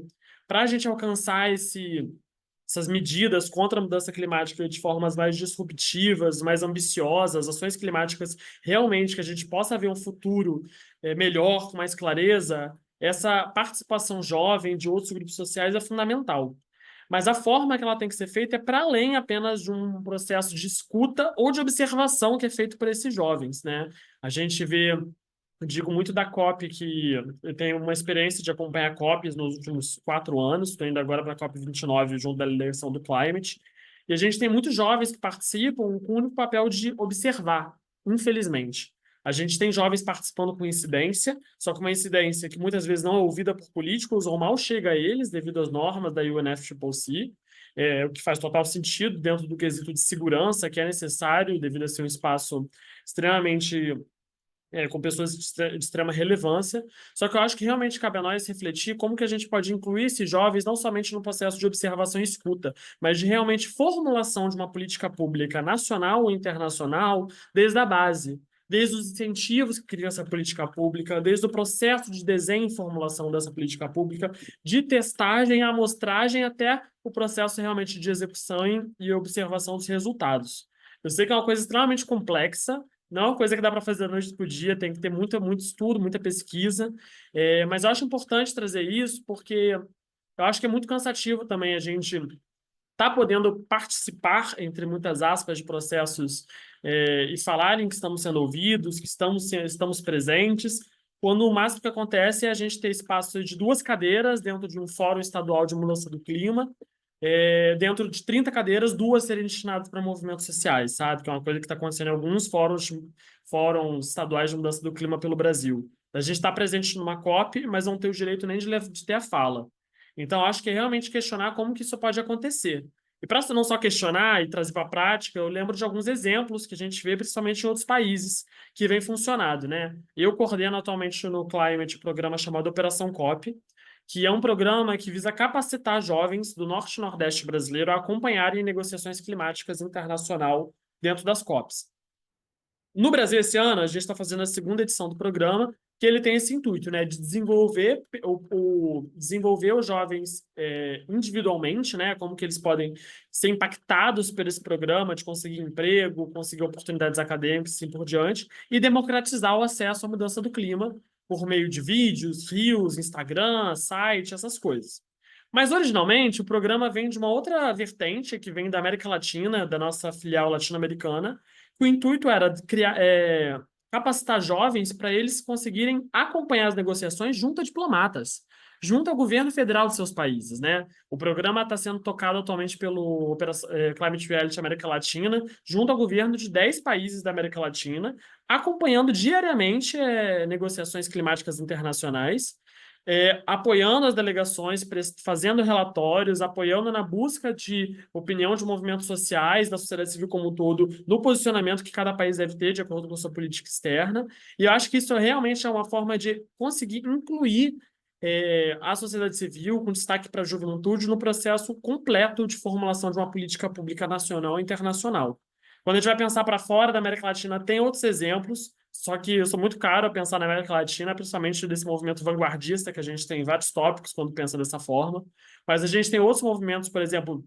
para a gente alcançar essas medidas contra a mudança climática de formas mais disruptivas, mais ambiciosas, ações climáticas realmente que a gente possa ver um futuro melhor, com mais clareza, essa participação jovem de outros grupos sociais é fundamental. Mas a forma que ela tem que ser feita é para além apenas de um processo de escuta ou de observação que é feito por esses jovens, né? A gente vê, eu digo muito da COP, que eu tenho uma experiência de acompanhar COPs nos últimos 4 anos, estou indo agora para a COP 29, junto da eleição do Climate, e a gente tem muitos jovens que participam com o único papel de observar, infelizmente. A gente tem jovens participando com incidência, só que uma incidência que muitas vezes não é ouvida por políticos ou mal chega a eles devido às normas da UNFCCC, o que faz total sentido dentro do quesito de segurança que é necessário devido a ser um espaço extremamente com pessoas de extrema relevância. Só que eu acho que realmente cabe a nós refletir como que a gente pode incluir esses jovens não somente no processo de observação e escuta, mas de realmente formulação de uma política pública nacional ou internacional desde a base, desde os incentivos que criam essa política pública, desde o processo de desenho e formulação dessa política pública, de testagem, amostragem, até o processo realmente de execução e observação dos resultados. Eu sei que é uma coisa extremamente complexa, não é uma coisa que dá para fazer da noite para o dia, tem que ter muito estudo, muita pesquisa, mas eu acho importante trazer isso porque eu acho que é muito cansativo também a gente tá podendo participar, entre muitas aspas, de processos e falarem que estamos sendo ouvidos, que estamos presentes, quando o máximo que acontece é a gente ter espaço de 2 cadeiras dentro de um fórum estadual de mudança do clima, dentro de 30 cadeiras, 2 serem destinadas para movimentos sociais, sabe? Que é uma coisa que está acontecendo em alguns fóruns estaduais de mudança do clima pelo Brasil. A gente está presente numa COP, mas não tem o direito nem de ter a fala. Então, acho que é realmente questionar como que isso pode acontecer. E para não só questionar e trazer para a prática, eu lembro de alguns exemplos que a gente vê, principalmente em outros países, que vem funcionando, né? Eu coordeno atualmente no Climate um programa chamado Operação COP, que é um programa que visa capacitar jovens do Norte e Nordeste brasileiro a acompanharem negociações climáticas internacional dentro das COPs. No Brasil, esse ano, a gente está fazendo a 2ª edição do programa, que ele tem esse intuito, né, de desenvolver os jovens individualmente, né, como que eles podem ser impactados por esse programa, de conseguir emprego, conseguir oportunidades acadêmicas, assim por diante, e democratizar o acesso à mudança do clima por meio de vídeos, reels, Instagram, site, essas coisas. Mas, originalmente, o programa vem de uma outra vertente, que vem da América Latina, da nossa filial latino-americana. O intuito era criar, capacitar jovens para eles conseguirem acompanhar as negociações junto a diplomatas, junto ao governo federal de seus países, né? O programa está sendo tocado atualmente pelo Climate Reality América Latina, junto ao governo de 10 países da América Latina, acompanhando diariamente negociações climáticas internacionais, apoiando as delegações, fazendo relatórios, apoiando na busca de opinião de movimentos sociais, da sociedade civil como um todo, no posicionamento que cada país deve ter de acordo com a sua política externa. E eu acho que isso realmente é uma forma de conseguir incluir a sociedade civil, com destaque para a juventude, no processo completo de formulação de uma política pública nacional e internacional. Quando a gente vai pensar para fora da América Latina, tem outros exemplos, só que eu sou muito caro a pensar na América Latina, principalmente desse movimento vanguardista, que a gente tem vários tópicos quando pensa dessa forma, mas a gente tem outros movimentos, por exemplo,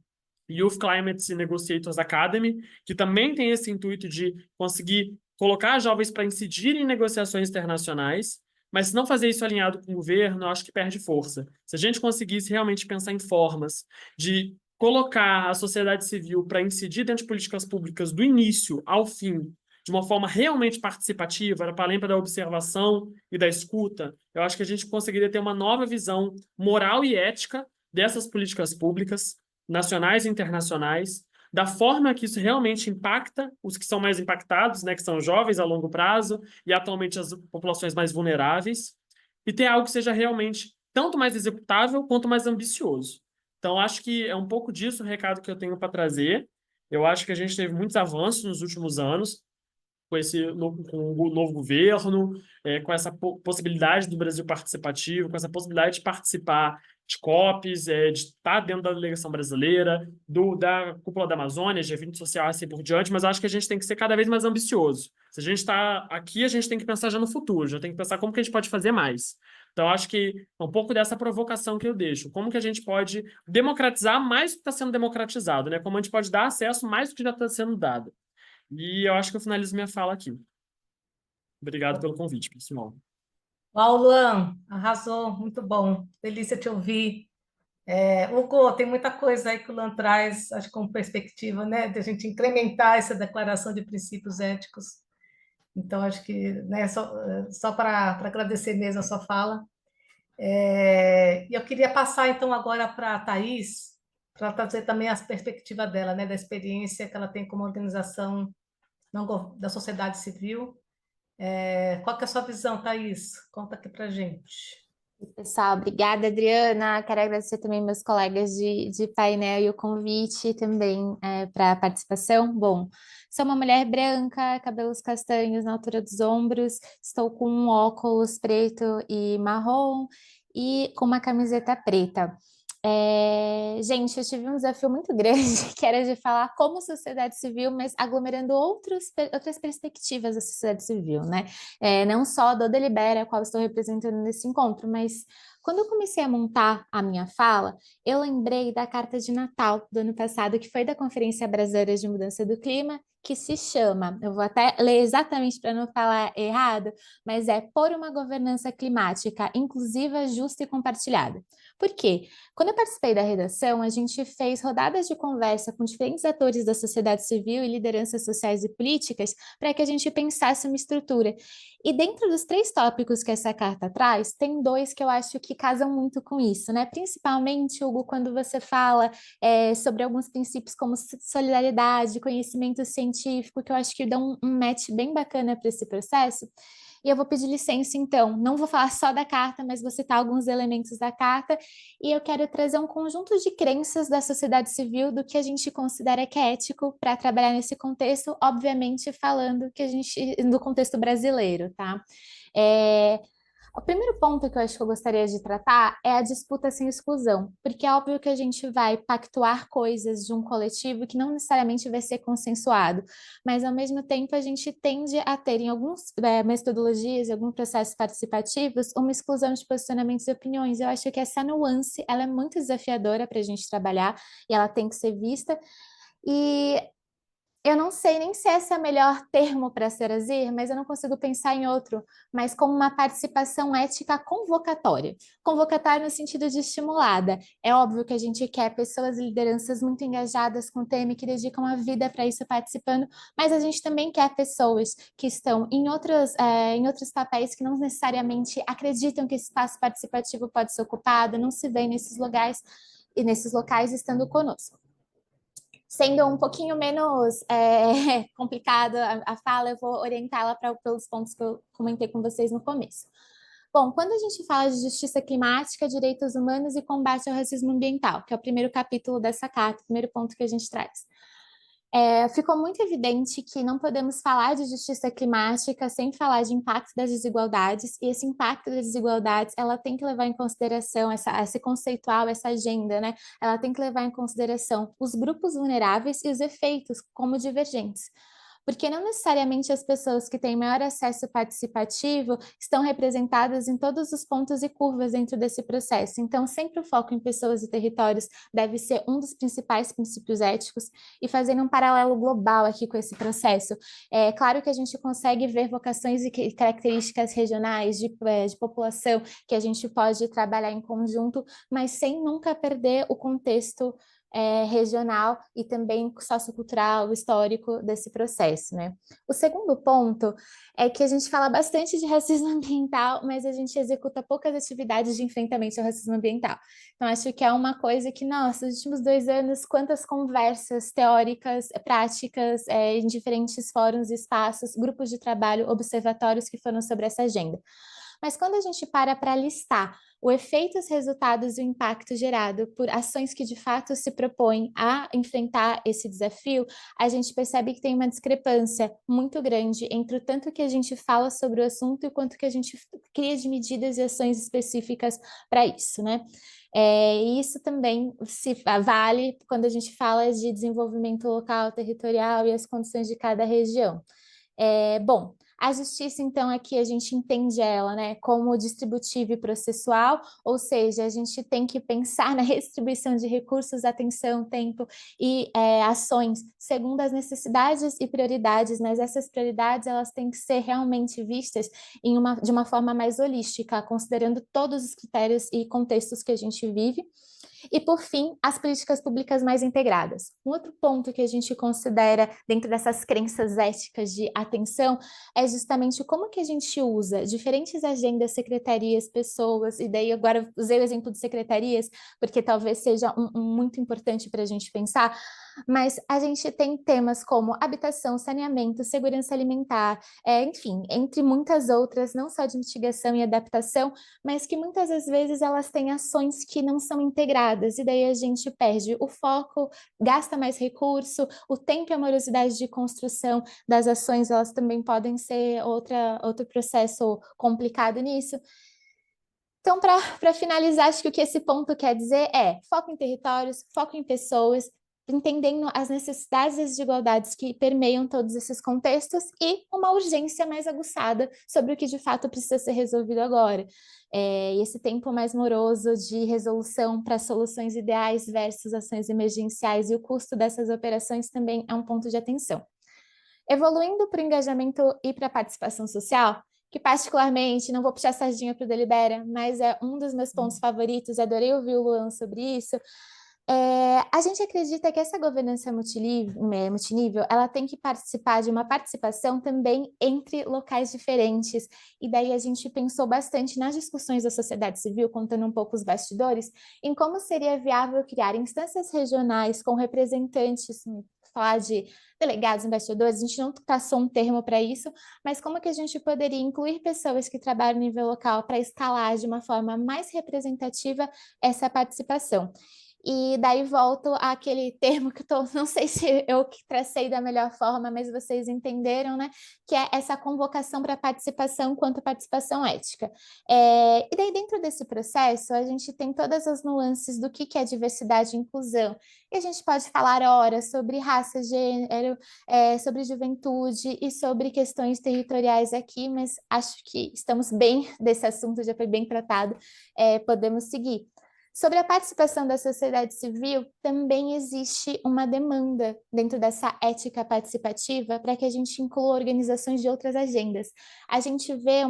Youth Climate Negotiators Academy, que também tem esse intuito de conseguir colocar jovens para incidir em negociações internacionais, mas se não fazer isso alinhado com o governo, eu acho que perde força. Se a gente conseguisse realmente pensar em formas de colocar a sociedade civil para incidir dentro de políticas públicas do início ao fim, de uma forma realmente participativa, para além da observação e da escuta, eu acho que a gente conseguiria ter uma nova visão moral e ética dessas políticas públicas, nacionais e internacionais, da forma que isso realmente impacta os que são mais impactados, né, que são jovens a longo prazo e atualmente as populações mais vulneráveis, e ter algo que seja realmente tanto mais executável quanto mais ambicioso. Então, acho que é um pouco disso o recado que eu tenho para trazer. Eu acho que a gente teve muitos avanços nos últimos anos, com o novo governo, com essa possibilidade do Brasil participativo, com essa possibilidade de participar de COPs, de estar dentro da delegação brasileira, da Cúpula da Amazônia, de evento social assim por diante, mas acho que a gente tem que ser cada vez mais ambicioso. Se a gente está aqui, a gente tem que pensar já no futuro, já tem que pensar como que a gente pode fazer mais. Então, acho que é um pouco dessa provocação que eu deixo. Como que a gente pode democratizar mais o que está sendo democratizado, né? Como a gente pode dar acesso mais do que já está sendo dado. E eu acho que eu finalizo minha fala aqui. Obrigado pelo convite, pessoal. Uau, Luan, arrasou, muito bom. Delícia te ouvir. Hugo, tem muita coisa aí que o Luan traz, acho que com perspectiva, né, de a gente incrementar essa declaração de princípios éticos. Então, acho que, né, só para agradecer mesmo a sua fala. E eu queria passar, então, agora para a Thaís, para ela trazer também a perspectiva dela, né, da experiência que ela tem como organização da sociedade civil. Qual que é a sua visão, Thaís? Conta aqui para gente. Pessoal, obrigada, Adriana. Quero agradecer também meus colegas de painel e o convite também para a participação. Bom, sou uma mulher branca, cabelos castanhos na altura dos ombros, estou com um óculos preto e marrom e com uma camiseta preta. Gente, eu tive um desafio muito grande, que era de falar como sociedade civil, mas aglomerando outras perspectivas da sociedade civil, né? Não só do Delibera, a qual estou representando nesse encontro, mas quando eu comecei a montar a minha fala, eu lembrei da carta de Natal do ano passado, que foi da Conferência Brasileira de Mudança do Clima, que se chama, eu vou até ler exatamente para não falar errado, mas é Por uma Governança Climática Inclusiva, Justa e Compartilhada. Por quê? Quando eu participei da redação, a gente fez rodadas de conversa com diferentes atores da sociedade civil e lideranças sociais e políticas para que a gente pensasse uma estrutura. E dentro dos 3 tópicos que essa carta traz, tem 2 que eu acho que casam muito com isso, né? Principalmente, Hugo, quando você fala sobre alguns princípios como solidariedade, conhecimento científico, que eu acho que dão um match bem bacana para esse processo. E eu vou pedir licença, então, não vou falar só da carta, mas vou citar alguns elementos da carta, e eu quero trazer um conjunto de crenças da sociedade civil do que a gente considera que é ético para trabalhar nesse contexto, obviamente falando que a gente, do contexto brasileiro, tá? O primeiro ponto que eu acho que eu gostaria de tratar é a disputa sem exclusão, porque é óbvio que a gente vai pactuar coisas de um coletivo que não necessariamente vai ser consensuado, mas ao mesmo tempo a gente tende a ter em algumas metodologias, em alguns processos participativos, uma exclusão de posicionamentos e opiniões. Eu acho que essa nuance, ela é muito desafiadora para a gente trabalhar e ela tem que ser vista. E eu não sei nem se esse é o melhor termo para se trazer, mas eu não consigo pensar em outro, mas como uma participação ética convocatória. Convocatória no sentido de estimulada. É óbvio que a gente quer pessoas e lideranças muito engajadas com o tema e que dedicam a vida para isso participando, mas a gente também quer pessoas que estão em outros papéis que não necessariamente acreditam que esse espaço participativo pode ser ocupado, não se vê nesses lugares e nesses locais estando conosco. Sendo um pouquinho menos complicada a fala, eu vou orientá-la pelos pontos que eu comentei com vocês no começo. Bom, quando a gente fala de justiça climática, direitos humanos e combate ao racismo ambiental, que é o primeiro capítulo dessa carta, o primeiro ponto que a gente traz. Ficou muito evidente que não podemos falar de justiça climática sem falar de impacto das desigualdades, e esse impacto das desigualdades, ela tem que levar em consideração esse conceitual, essa agenda, né? Ela tem que levar em consideração os grupos vulneráveis e os efeitos como divergentes. Porque não necessariamente as pessoas que têm maior acesso participativo estão representadas em todos os pontos e curvas dentro desse processo. Então, sempre o foco em pessoas e territórios deve ser um dos principais princípios éticos, e fazendo um paralelo global aqui com esse processo. É claro que a gente consegue ver vocações e características regionais de população que a gente pode trabalhar em conjunto, mas sem nunca perder o contexto regional e também sociocultural, histórico desse processo, né? O segundo ponto é que a gente fala bastante de racismo ambiental, mas a gente executa poucas atividades de enfrentamento ao racismo ambiental. Então, acho que é uma coisa que, nossa, nos últimos 2 anos, quantas conversas teóricas, práticas, em diferentes fóruns e espaços, grupos de trabalho, observatórios que foram sobre essa agenda. Mas quando a gente para listar o efeito, os resultados e o impacto gerado por ações que de fato se propõem a enfrentar esse desafio, a gente percebe que tem uma discrepância muito grande entre o tanto que a gente fala sobre o assunto e o quanto que a gente cria de medidas e ações específicas para isso, né? E isso também se vale quando a gente fala de desenvolvimento local, territorial e as condições de cada região. Bom, A justiça, então, aqui a gente entende ela, né, como distributiva e processual, ou seja, a gente tem que pensar na redistribuição de recursos, atenção, tempo e ações segundo as necessidades e prioridades, mas essas prioridades elas têm que ser realmente vistas de uma forma mais holística, considerando todos os critérios e contextos que a gente vive. E, por fim, as políticas públicas mais integradas. Um outro ponto que a gente considera dentro dessas crenças éticas de atenção é justamente como que a gente usa diferentes agendas, secretarias, pessoas, e daí agora usei o exemplo de secretarias, porque talvez seja um muito importante para a gente pensar, mas a gente tem temas como habitação, saneamento, segurança alimentar, enfim, entre muitas outras, não só de mitigação e adaptação, mas que muitas das vezes elas têm ações que não são integradas, e daí a gente perde o foco, gasta mais recurso, o tempo e a morosidade de construção das ações, elas também podem ser outro processo complicado nisso. Então, para finalizar, acho que o que esse ponto quer dizer é foco em territórios, foco em pessoas, entendendo as necessidades e as desigualdades que permeiam todos esses contextos e uma urgência mais aguçada sobre o que de fato precisa ser resolvido agora. E esse tempo mais moroso de resolução para soluções ideais versus ações emergenciais e o custo dessas operações também é um ponto de atenção. Evoluindo para o engajamento e para a participação social, que particularmente, não vou puxar a sardinha para o Delibera, mas é um dos meus pontos favoritos, adorei ouvir o Luan sobre isso. A gente acredita que essa governança multinível, ela tem que participar de uma participação também entre locais diferentes, e daí a gente pensou bastante nas discussões da sociedade civil, contando um pouco os bastidores, em como seria viável criar instâncias regionais com representantes, falar de delegados, embaixadores, a gente não traçou um termo para isso, mas como que a gente poderia incluir pessoas que trabalham no nível local para escalar de uma forma mais representativa essa participação. E daí volto àquele termo que não sei se eu que tracei da melhor forma, mas vocês entenderam, né? Que é essa convocação para participação quanto participação ética. E daí dentro desse processo, a gente tem todas as nuances do que é diversidade e inclusão. E a gente pode falar horas sobre raça, gênero, sobre juventude e sobre questões territoriais aqui, mas acho que estamos bem desse assunto, já foi bem tratado, podemos seguir. Sobre a participação da sociedade civil, também existe uma demanda dentro dessa ética participativa para que a gente inclua organizações de outras agendas. A gente vê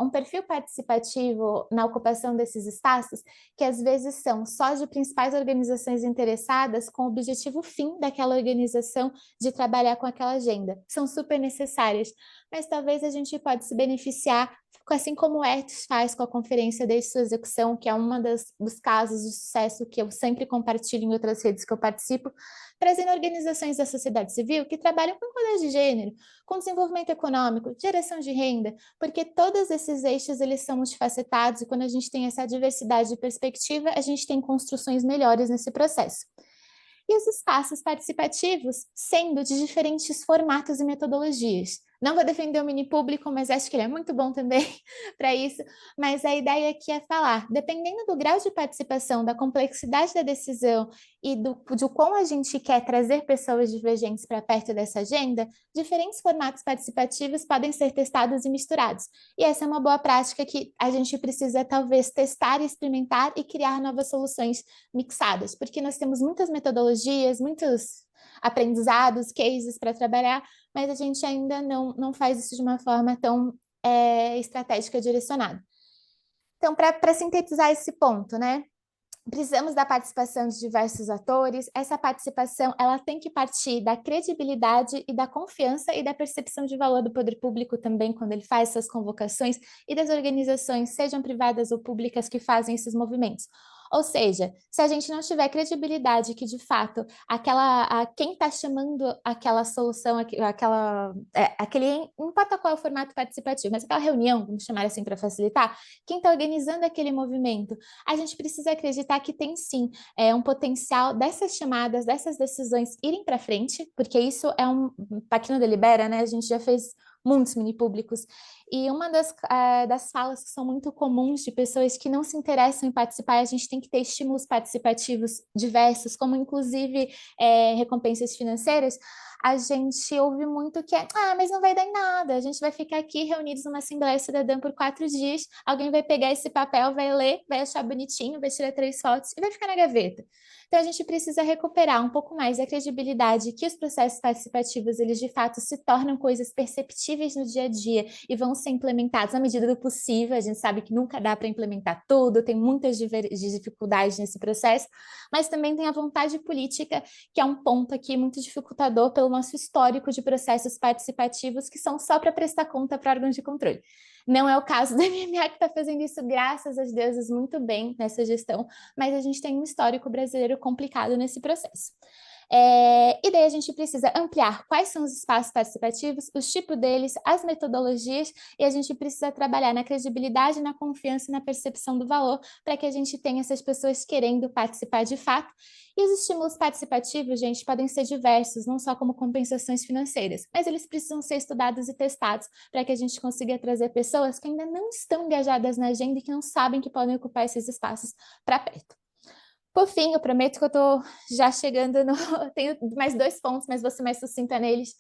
um perfil participativo na ocupação desses espaços que às vezes são só de principais organizações interessadas com o objetivo fim daquela organização de trabalhar com aquela agenda. São super necessárias, mas talvez a gente pode se beneficiar, assim como o Ethos faz com a Conferência desde sua execução, que é uma dos casos de sucesso que eu sempre compartilho em outras redes que eu participo, trazendo organizações da sociedade civil que trabalham com igualdade de gênero, com desenvolvimento econômico, geração de renda, porque todos esses eixos eles são multifacetados e quando a gente tem essa diversidade de perspectiva, a gente tem construções melhores nesse processo. E os espaços participativos sendo de diferentes formatos e metodologias. Não vou defender o mini público, mas acho que ele é muito bom também para isso. Mas a ideia aqui é falar, dependendo do grau de participação, da complexidade da decisão e do quão a gente quer trazer pessoas divergentes para perto dessa agenda, diferentes formatos participativos podem ser testados e misturados. E essa é uma boa prática que a gente precisa talvez testar, experimentar e criar novas soluções mixadas, porque nós temos muitas metodologias, muitos aprendizados, cases para trabalhar, mas a gente ainda não faz isso de uma forma tão estratégica direcionada. Então, para sintetizar esse ponto, né? Precisamos da participação de diversos atores. Essa participação ela tem que partir da credibilidade e da confiança e da percepção de valor do poder público também quando ele faz essas convocações e das organizações, sejam privadas ou públicas, que fazem esses movimentos. Ou seja, se a gente não tiver credibilidade que, de fato, quem está chamando aquela solução, não importa qual é o formato participativo, mas aquela reunião, vamos chamar assim para facilitar, quem está organizando aquele movimento, a gente precisa acreditar que tem sim um potencial dessas chamadas, dessas decisões irem para frente, porque isso aqui no Delibera, né, a gente já fez muitos mini públicos, e uma das falas que são muito comuns de pessoas que não se interessam em participar, a gente tem que ter estímulos participativos diversos, como inclusive recompensas financeiras, a gente ouve muito que mas não vai dar em nada, a gente vai ficar aqui reunidos numa Assembleia Cidadã por 4 dias, alguém vai pegar esse papel, vai ler, vai achar bonitinho, vai tirar 3 fotos e vai ficar na gaveta. Então, a gente precisa recuperar um pouco mais a credibilidade que os processos participativos, eles de fato se tornam coisas perceptíveis no dia a dia e vão ser implementados à medida do possível. A gente sabe que nunca dá para implementar tudo, tem muitas dificuldades nesse processo, mas também tem a vontade política, que é um ponto aqui muito dificultador pelo nosso histórico de processos participativos que são só para prestar conta para órgãos de controle. Não é o caso da MMA, que está fazendo isso, graças às deusas, muito bem nessa gestão, mas a gente tem um histórico brasileiro complicado nesse processo. E daí a gente precisa ampliar quais são os espaços participativos, os tipos deles, as metodologias, e a gente precisa trabalhar na credibilidade, na confiança e na percepção do valor, para que a gente tenha essas pessoas querendo participar de fato. E os estímulos participativos, gente, podem ser diversos, não só como compensações financeiras, mas eles precisam ser estudados e testados para que a gente consiga trazer pessoas que ainda não estão engajadas na agenda e que não sabem que podem ocupar esses espaços para perto. Por fim, eu prometo que eu estou já chegando no... Tenho mais 2 pontos, mas vou ser mais sucinta neles.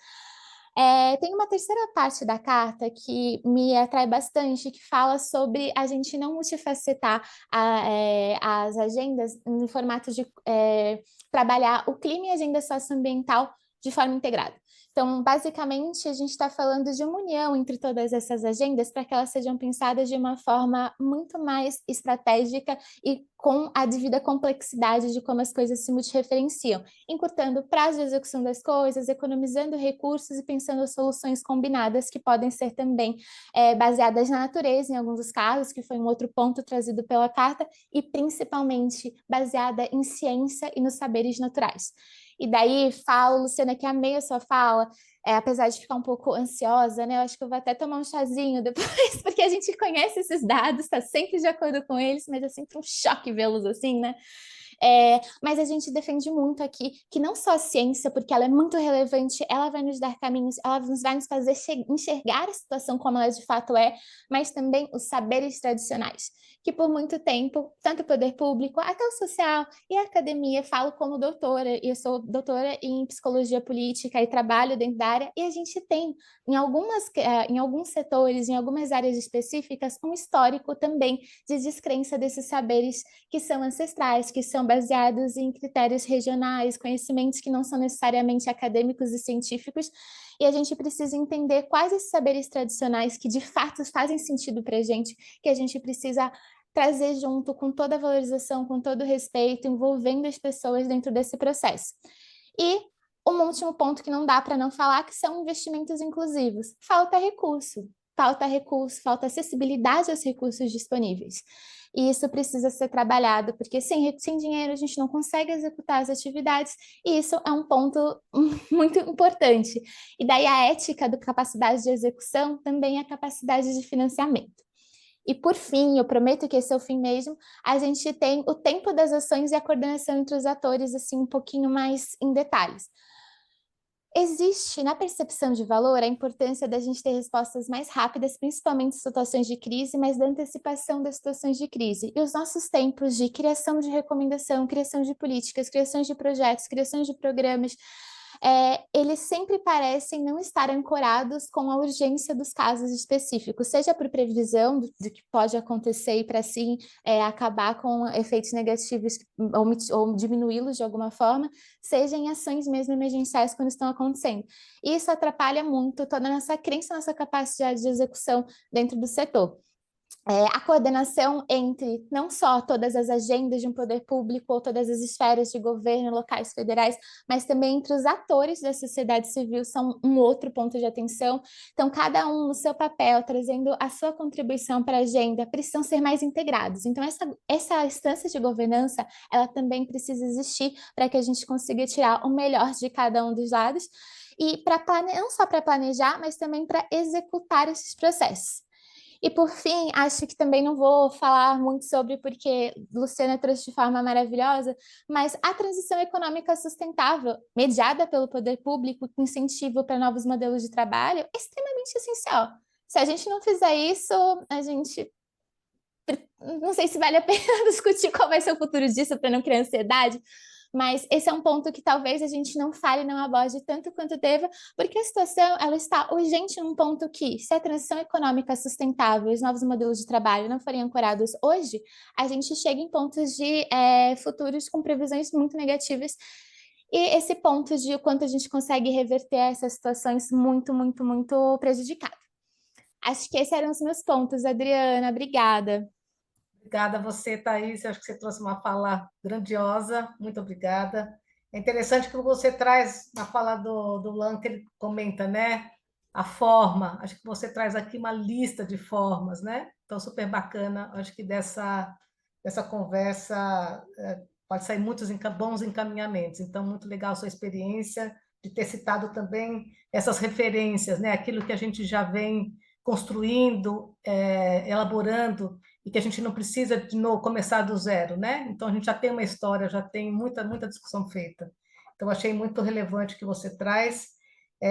Tem uma terceira parte da carta que me atrai bastante, que fala sobre a gente não multifacetar as agendas em formato de trabalhar o clima e a agenda socioambiental de forma integrada. Então, basicamente, a gente está falando de uma união entre todas essas agendas para que elas sejam pensadas de uma forma muito mais estratégica e com a devida complexidade de como as coisas se multireferenciam, encurtando o prazo de execução das coisas, economizando recursos e pensando em soluções combinadas que podem ser também baseadas na natureza, em alguns dos casos, que foi um outro ponto trazido pela carta, e principalmente baseada em ciência e nos saberes naturais. E daí falo, Luciana, que amei a sua fala, apesar de ficar um pouco ansiosa, né? Eu acho que eu vou até tomar um chazinho depois, porque a gente conhece esses dados, está sempre de acordo com eles, mas é sempre um choque vê-los assim, né? Mas a gente defende muito aqui que não só a ciência, porque ela é muito relevante, ela vai nos dar caminhos, ela vai nos fazer enxergar a situação como ela de fato é, mas também os saberes tradicionais, que por muito tempo, tanto o poder público, até o social e a academia, falo como doutora, e eu sou doutora em psicologia política e trabalho dentro da área, e a gente tem, em alguns setores, em algumas áreas específicas, um histórico também de descrença desses saberes que são ancestrais, que são baseados em critérios regionais, conhecimentos que não são necessariamente acadêmicos e científicos, e a gente precisa entender quais esses saberes tradicionais que de fato fazem sentido para a gente, que a gente precisa trazer junto com toda a valorização, com todo o respeito, envolvendo as pessoas dentro desse processo. E um último ponto que não dá para não falar, que são investimentos inclusivos. Falta recurso, falta acessibilidade aos recursos disponíveis. E isso precisa ser trabalhado, porque sem dinheiro a gente não consegue executar as atividades, e isso é um ponto muito importante. E daí a ética da capacidade de execução também é a capacidade de financiamento. E por fim, eu prometo que esse é o fim mesmo, a gente tem o tempo das ações e a coordenação entre os atores, assim, um pouquinho mais em detalhes. Existe na percepção de valor a importância da gente ter respostas mais rápidas, principalmente em situações de crise, mas da antecipação das situações de crise. E os nossos tempos de criação de recomendação, criação de políticas, criação de projetos, criação de programas, eles sempre parecem não estar ancorados com a urgência dos casos específicos, seja por previsão do que pode acontecer e para assim acabar com efeitos negativos ou diminuí-los de alguma forma, seja em ações mesmo emergenciais quando estão acontecendo. E isso atrapalha muito toda a nossa crença, nossa capacidade de execução dentro do setor. A coordenação entre não só todas as agendas de um poder público ou todas as esferas de governo, locais, federais, mas também entre os atores da sociedade civil são um outro ponto de atenção. Então, cada um no seu papel, trazendo a sua contribuição para a agenda, precisam ser mais integrados. Então, essa instância de governança, ela também precisa existir para que a gente consiga tirar o melhor de cada um dos lados e não só para planejar, mas também para executar esses processos. E, por fim, acho que também não vou falar muito sobre, porque Luciana trouxe de forma maravilhosa, mas a transição econômica sustentável, mediada pelo poder público, com incentivo para novos modelos de trabalho, é extremamente essencial. Se a gente não fizer isso, a gente... Não sei se vale a pena discutir qual vai ser o futuro disso para não criar ansiedade, Mas esse é um ponto que talvez a gente não fale, não aborde tanto quanto deva, porque a situação ela está urgente num ponto que, se a transição econômica sustentável e os novos modelos de trabalho não forem ancorados hoje, a gente chega em pontos de futuros com previsões muito negativas. E esse ponto de o quanto a gente consegue reverter essas situações muito, muito, muito prejudicadas. Acho que esses eram os meus pontos, Adriana. Obrigada. Obrigada a você, Thaís. Eu acho que você trouxe uma fala grandiosa. Muito obrigada. É interessante que você traz na fala do Lan, que ele comenta, né? A forma. Acho que você traz aqui uma lista de formas, né? Então, super bacana. Acho que dessa conversa pode sair muitos bons encaminhamentos. Então, muito legal a sua experiência de ter citado também essas referências, né? Aquilo que a gente já vem construindo, elaborando, e que a gente não precisa de novo começar do zero, né? Então a gente já tem uma história, já tem muita discussão feita. Então achei muito relevante o que você traz.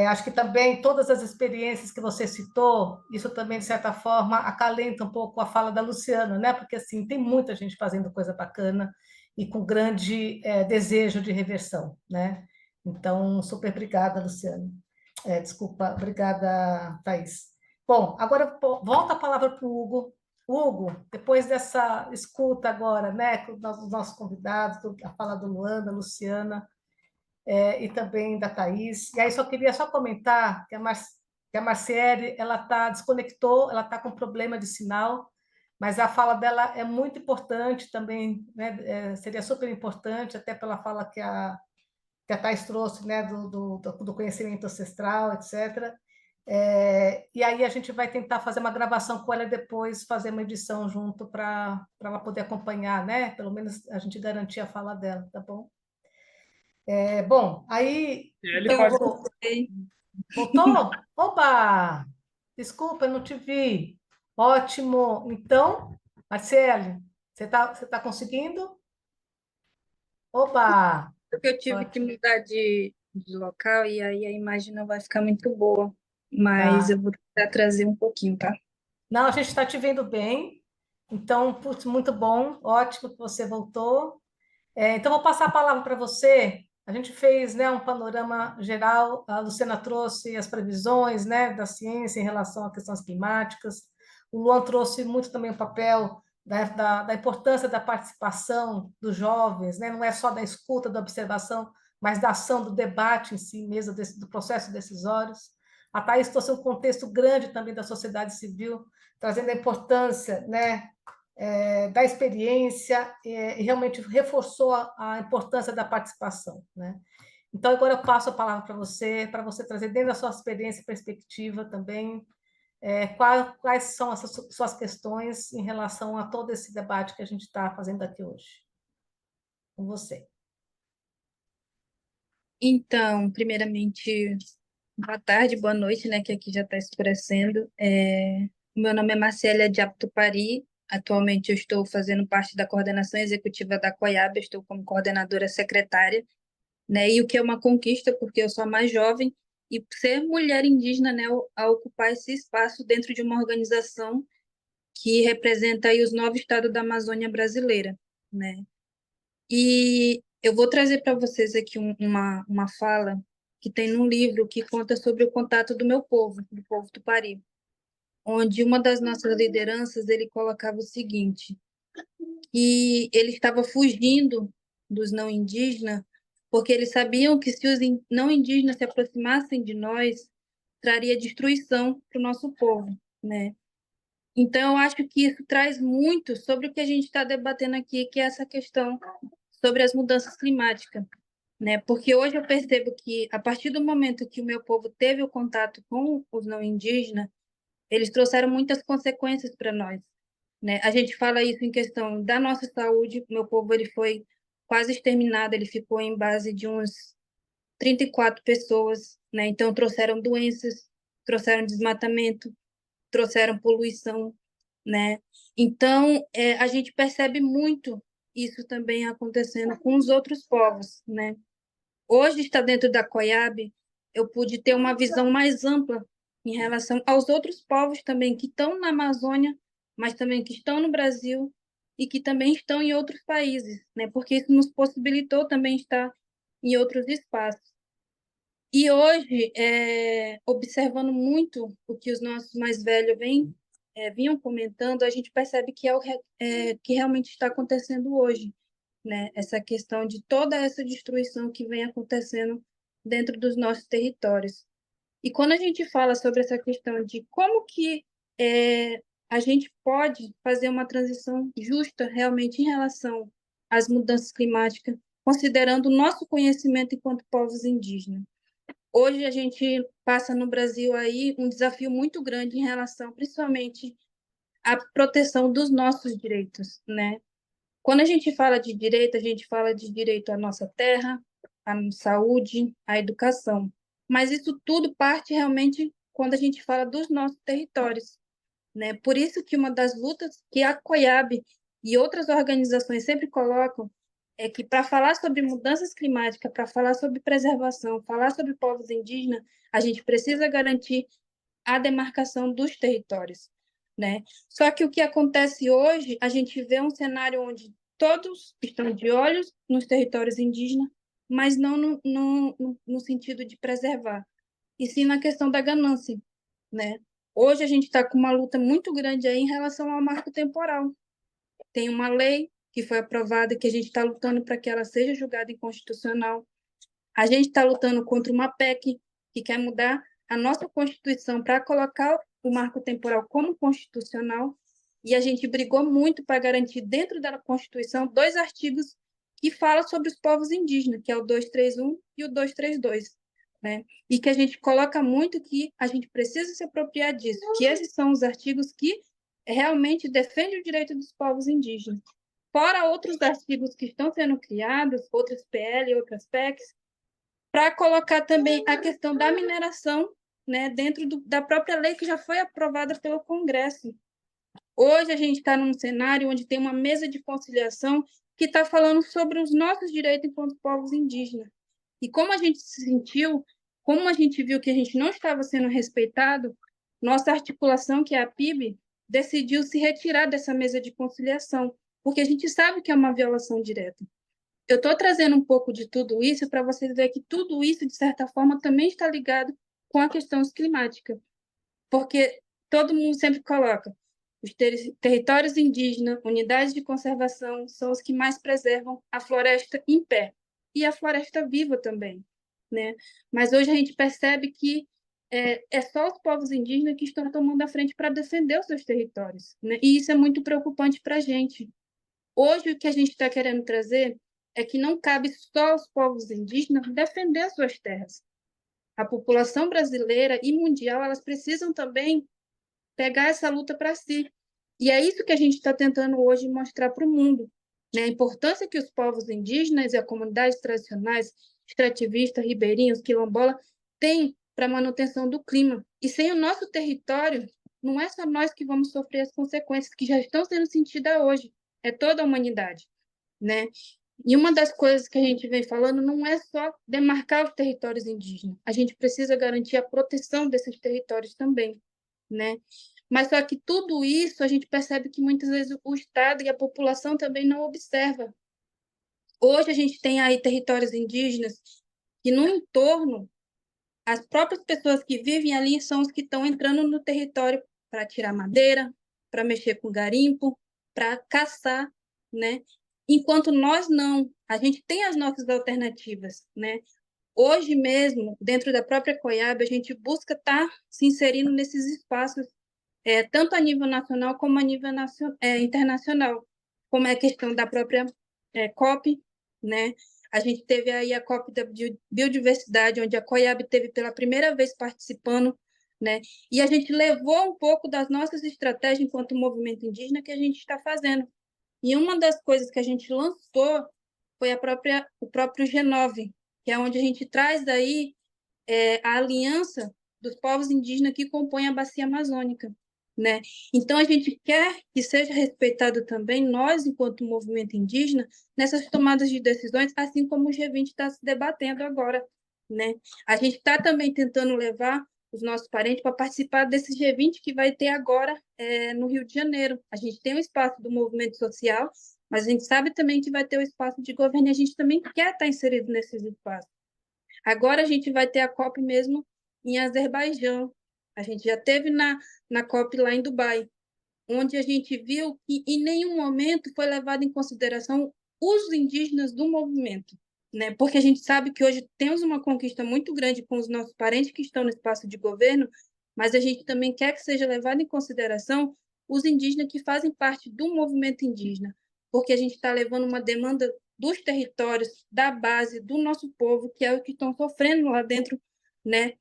Acho que também todas as experiências que você citou, isso também de certa forma acalenta um pouco a fala da Luciana, né? Porque assim tem muita gente fazendo coisa bacana e com grande desejo de reversão, né? Então super obrigada, Luciana. Desculpa, obrigada, Thaís. Bom, agora volta a palavra para o Hugo. Hugo, depois dessa escuta agora, né, com os nossos convidados, a fala do Luan, da Luciana, e também da Thaís. E aí queria comentar que a Marciele, ela desconectou, ela está com problema de sinal, mas a fala dela é muito importante também, né, seria super importante, até pela fala que a Thais trouxe, né, do conhecimento ancestral, etc. E aí a gente vai tentar fazer uma gravação com ela e depois fazer uma edição junto para ela poder acompanhar, né? Pelo menos a gente garantir a fala dela, tá bom? Bom, aí Ele então pode. voltou? Opa! Desculpa, eu não te vi. Ótimo. Então, Marcele, você tá conseguindo? Opa! Porque eu tive que Ótimo. mudar de local e aí a imagem não vai ficar muito boa. Mas Tá. eu vou tentar trazer um pouquinho, tá? Não, a gente está te vendo bem. Então, putz, muito bom, ótimo que você voltou. Então, vou passar a palavra para você. A gente fez, né, um panorama geral. A Luciana trouxe as previsões, né, da ciência em relação a questões climáticas. O Luan trouxe muito também o papel da importância da participação dos jovens, né? Não é só da escuta, da observação, mas da ação, do debate em si mesmo, do processo decisório. A Thais trouxe um contexto grande também da sociedade civil, trazendo a importância, né, da experiência, e realmente reforçou a importância da participação, né? Então, agora eu passo a palavra para você trazer, dentro da sua experiência e perspectiva também, quais são as suas questões em relação a todo esse debate que a gente está fazendo aqui hoje. Com você. Então, primeiramente, boa tarde, boa noite, né? Que aqui já está escurecendo. Meu nome é Marcélia de Aptupari. Atualmente eu estou fazendo parte da coordenação executiva da COIAB, eu estou como coordenadora secretária, né? E o que é uma conquista, porque eu sou a mais jovem, e ser mulher indígena, né, a ocupar esse espaço dentro de uma organização que representa aí os 9 estados da Amazônia brasileira, né? E eu vou trazer para vocês aqui uma fala que tem num livro que conta sobre o contato do meu povo, do povo Tupari, onde uma das nossas lideranças, ele colocava o seguinte, que ele estava fugindo dos não indígenas, porque eles sabiam que se os não indígenas se aproximassem de nós, traria destruição para o nosso povo, né? Então, eu acho que isso traz muito sobre o que a gente está debatendo aqui, que é essa questão sobre as mudanças climáticas, né? Porque hoje eu percebo que, a partir do momento que o meu povo teve o contato com os não indígenas, eles trouxeram muitas consequências para nós, né? A gente fala isso em questão da nossa saúde. O meu povo, ele foi quase exterminado, ele ficou em base de uns 34 pessoas, né? Então, trouxeram doenças, trouxeram desmatamento, trouxeram poluição, né? Então, a gente percebe muito isso também acontecendo com os outros povos, né? Hoje, está dentro da COIAB, eu pude ter uma visão mais ampla em relação aos outros povos também que estão na Amazônia, mas também que estão no Brasil, e que também estão em outros países, né? Porque isso nos possibilitou também estar em outros espaços. E hoje, observando muito o que os nossos mais velhos vinham comentando, a gente percebe que que realmente está acontecendo hoje, né? Essa questão de toda essa destruição que vem acontecendo dentro dos nossos territórios. E quando a gente fala sobre essa questão de como que a gente pode fazer uma transição justa realmente em relação às mudanças climáticas, considerando o nosso conhecimento enquanto povos indígenas. Hoje a gente passa no Brasil aí um desafio muito grande em relação, principalmente, à proteção dos nossos direitos, né? Quando a gente fala de direito, a gente fala de direito à nossa terra, à saúde, à educação. Mas isso tudo parte realmente quando a gente fala dos nossos territórios, né? Por isso que uma das lutas que a COIAB e outras organizações sempre colocam é que para falar sobre mudanças climáticas, para falar sobre preservação, falar sobre povos indígenas, a gente precisa garantir a demarcação dos territórios, né? Só que o que acontece hoje, a gente vê um cenário onde todos estão de olhos nos territórios indígenas, mas não no sentido de preservar, e sim na questão da ganância, né? Hoje a gente está com uma luta muito grande aí em relação ao marco temporal. Tem uma lei que foi aprovada que a gente está lutando para que ela seja julgada inconstitucional. A gente está lutando contra uma PEC que quer mudar a nossa Constituição para colocar o marco temporal como constitucional, e a gente brigou muito para garantir dentro da Constituição 2 artigos que falam sobre os povos indígenas, que é o 231 e o 232, né? E que a gente coloca muito que a gente precisa se apropriar disso, que esses são os artigos que realmente defendem o direito dos povos indígenas. Fora outros artigos que estão sendo criados, outras PL, outras PECs, para colocar também a questão da mineração, né, dentro da própria lei que já foi aprovada pelo Congresso. Hoje a gente está num cenário onde tem uma mesa de conciliação que está falando sobre os nossos direitos enquanto povos indígenas. E como a gente se sentiu, como a gente viu que a gente não estava sendo respeitado, nossa articulação, que é a PIB, decidiu se retirar dessa mesa de conciliação, porque a gente sabe que é uma violação direta. Eu estou trazendo um pouco de tudo isso para vocês verem que tudo isso, de certa forma, também está ligado com a questão climática, porque todo mundo sempre coloca os territórios indígenas, unidades de conservação, são os que mais preservam a floresta em pé, e a floresta viva também, né? Mas hoje a gente percebe que é só os povos indígenas que estão tomando a frente para defender os seus territórios, né? E isso é muito preocupante para a gente. Hoje, o que a gente está querendo trazer é que não cabe só aos povos indígenas defender as suas terras. A população brasileira e mundial, elas precisam também pegar essa luta para si. E é isso que a gente está tentando hoje mostrar para o mundo, né? A importância que os povos indígenas e as comunidades tradicionais, extrativistas, ribeirinhos, quilombolas, têm para a manutenção do clima. E sem o nosso território, não é só nós que vamos sofrer as consequências que já estão sendo sentidas hoje, é toda a humanidade, né? E uma das coisas que a gente vem falando não é só demarcar os territórios indígenas, a gente precisa garantir a proteção desses territórios também, né? Mas só que tudo isso a gente percebe que muitas vezes o Estado e a população também não observam. Hoje a gente tem aí territórios indígenas que no entorno, as próprias pessoas que vivem ali são os que estão entrando no território para tirar madeira, para mexer com garimpo, para caçar, né? Enquanto nós não, a gente tem as nossas alternativas, né? Hoje mesmo, dentro da própria COIAB, a gente busca estar se inserindo nesses espaços, tanto a nível nacional como a nível internacional, como é a questão da própria COP, né? A gente teve aí a COP da biodiversidade, onde a COIAB teve pela primeira vez participando, né? E a gente levou um pouco das nossas estratégias enquanto movimento indígena que a gente está fazendo. E uma das coisas que a gente lançou foi o próprio G9, que é onde a gente traz daí a aliança dos povos indígenas que compõem a bacia amazônica, né? Então, a gente quer que seja respeitado também nós, enquanto movimento indígena, nessas tomadas de decisões, assim como o G20 está se debatendo agora, né? A gente está também tentando levar os nossos parentes para participar desse G20 que vai ter agora no Rio de Janeiro. A gente tem o espaço do movimento social, mas a gente sabe também que vai ter o espaço de governo e a gente também quer estar inserido nesses espaços. Agora a gente vai ter a COP mesmo em Azerbaijão. A gente já teve na COP lá em Dubai, onde a gente viu que em nenhum momento foi levado em consideração os indígenas do movimento, né? Porque a gente sabe que hoje temos uma conquista muito grande com os nossos parentes que estão no espaço de governo, mas a gente também quer que seja levado em consideração os indígenas que fazem parte do movimento indígena, porque a gente está levando uma demanda dos territórios, da base, do nosso povo, que é o que estão sofrendo lá dentro, né?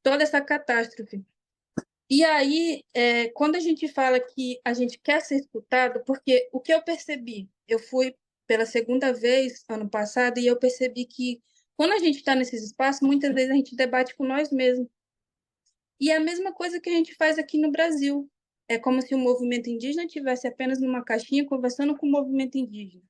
Toda essa catástrofe. E aí, quando a gente fala que a gente quer ser escutado, porque o que eu percebi, eu fui pela segunda vez ano passado e eu percebi que quando a gente está nesses espaços, muitas vezes a gente debate com nós mesmos. E é a mesma coisa que a gente faz aqui no Brasil. É como se o movimento indígena estivesse apenas numa caixinha conversando com o movimento indígena,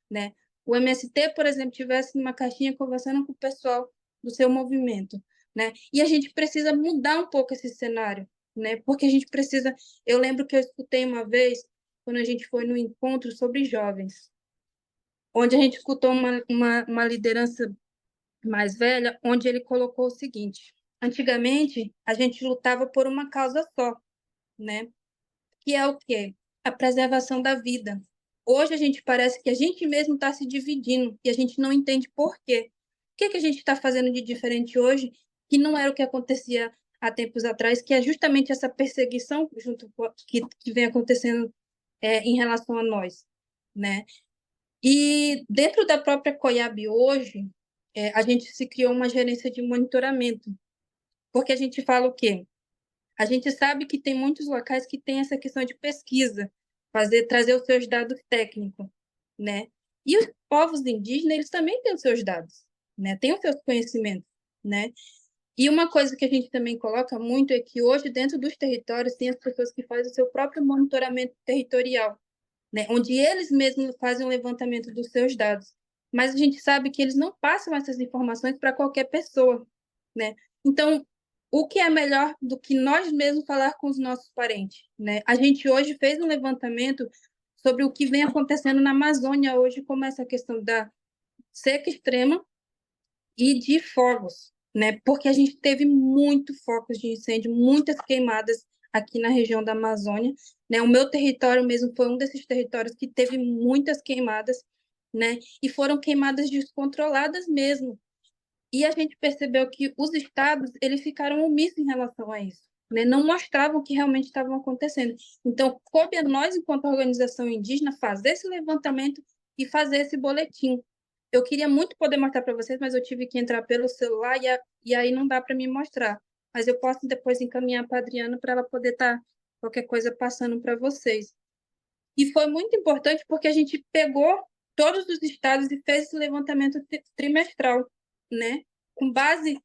né? O MST, por exemplo, estivesse numa caixinha conversando com o pessoal do seu movimento, né? E a gente precisa mudar um pouco esse cenário, né? Porque a gente precisa... Eu lembro que eu escutei uma vez, quando a gente foi no encontro sobre jovens, onde a gente escutou uma liderança mais velha, onde ele colocou o seguinte: antigamente, a gente lutava por uma causa só, né? Que é o quê? A preservação da vida. Hoje a gente parece que a gente mesmo está se dividindo e a gente não entende por quê. O que a gente está fazendo de diferente hoje que não era o que acontecia há tempos atrás, que é justamente essa perseguição que vem acontecendo em relação a nós, né? E dentro da própria COIAB hoje, a gente se criou uma gerência de monitoramento, porque a gente fala o quê? A gente sabe que tem muitos locais que têm essa questão de pesquisa, trazer os seus dados técnicos, né? E os povos indígenas, eles também têm os seus dados, né? Têm os seus conhecimentos, né? E uma coisa que a gente também coloca muito é que hoje, dentro dos territórios, tem as pessoas que fazem o seu próprio monitoramento territorial, né? Onde eles mesmos fazem o levantamento dos seus dados. Mas a gente sabe que eles não passam essas informações para qualquer pessoa, né? Então, o que é melhor do que nós mesmos falar com os nossos parentes, né? A gente hoje fez um levantamento sobre o que vem acontecendo na Amazônia hoje, como essa questão da seca extrema e de fogos, né? Porque a gente teve muito focos de incêndio, muitas queimadas aqui na região da Amazônia, né? O meu território mesmo foi um desses territórios que teve muitas queimadas, né? E foram queimadas descontroladas mesmo. E a gente percebeu que os estados, eles ficaram omissos em relação a isso, né? Não mostravam o que realmente estava acontecendo. Então, coube a nós, enquanto organização indígena, fazer esse levantamento e fazer esse boletim. Eu queria muito poder mostrar para vocês, mas eu tive que entrar pelo celular e aí não dá para me mostrar. Mas eu posso depois encaminhar para a Adriana para ela poder estar, qualquer coisa, passando para vocês. E foi muito importante porque a gente pegou todos os estados e fez esse levantamento trimestral, né? Com base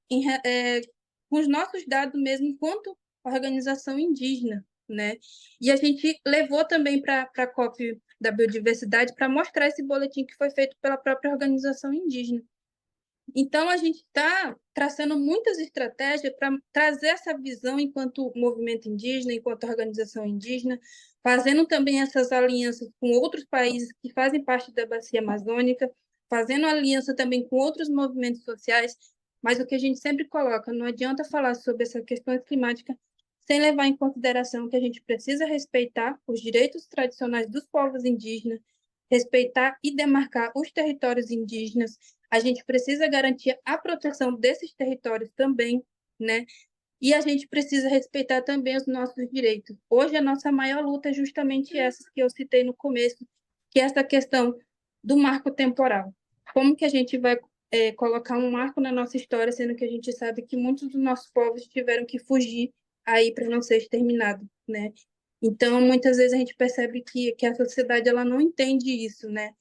com os nossos dados mesmo, enquanto organização indígena, né? E a gente levou também para a COP da Biodiversidade para mostrar esse boletim que foi feito pela própria organização indígena. Então, a gente está traçando muitas estratégias para trazer essa visão enquanto movimento indígena, enquanto organização indígena, fazendo também essas alianças com outros países que fazem parte da Bacia Amazônica, fazendo aliança também com outros movimentos sociais, mas o que a gente sempre coloca, não adianta falar sobre essa questão climática sem levar em consideração que a gente precisa respeitar os direitos tradicionais dos povos indígenas, respeitar e demarcar os territórios indígenas. A gente precisa garantir a proteção desses territórios também, né? E a gente precisa respeitar também os nossos direitos. Hoje, a nossa maior luta é justamente essa que eu citei no começo, que é essa questão do marco temporal. Como que a gente vai colocar um marco na nossa história, sendo que a gente sabe que muitos dos nossos povos tiveram que fugir aí para não ser exterminado, né? Então, muitas vezes a gente percebe que a sociedade ela não entende isso, né?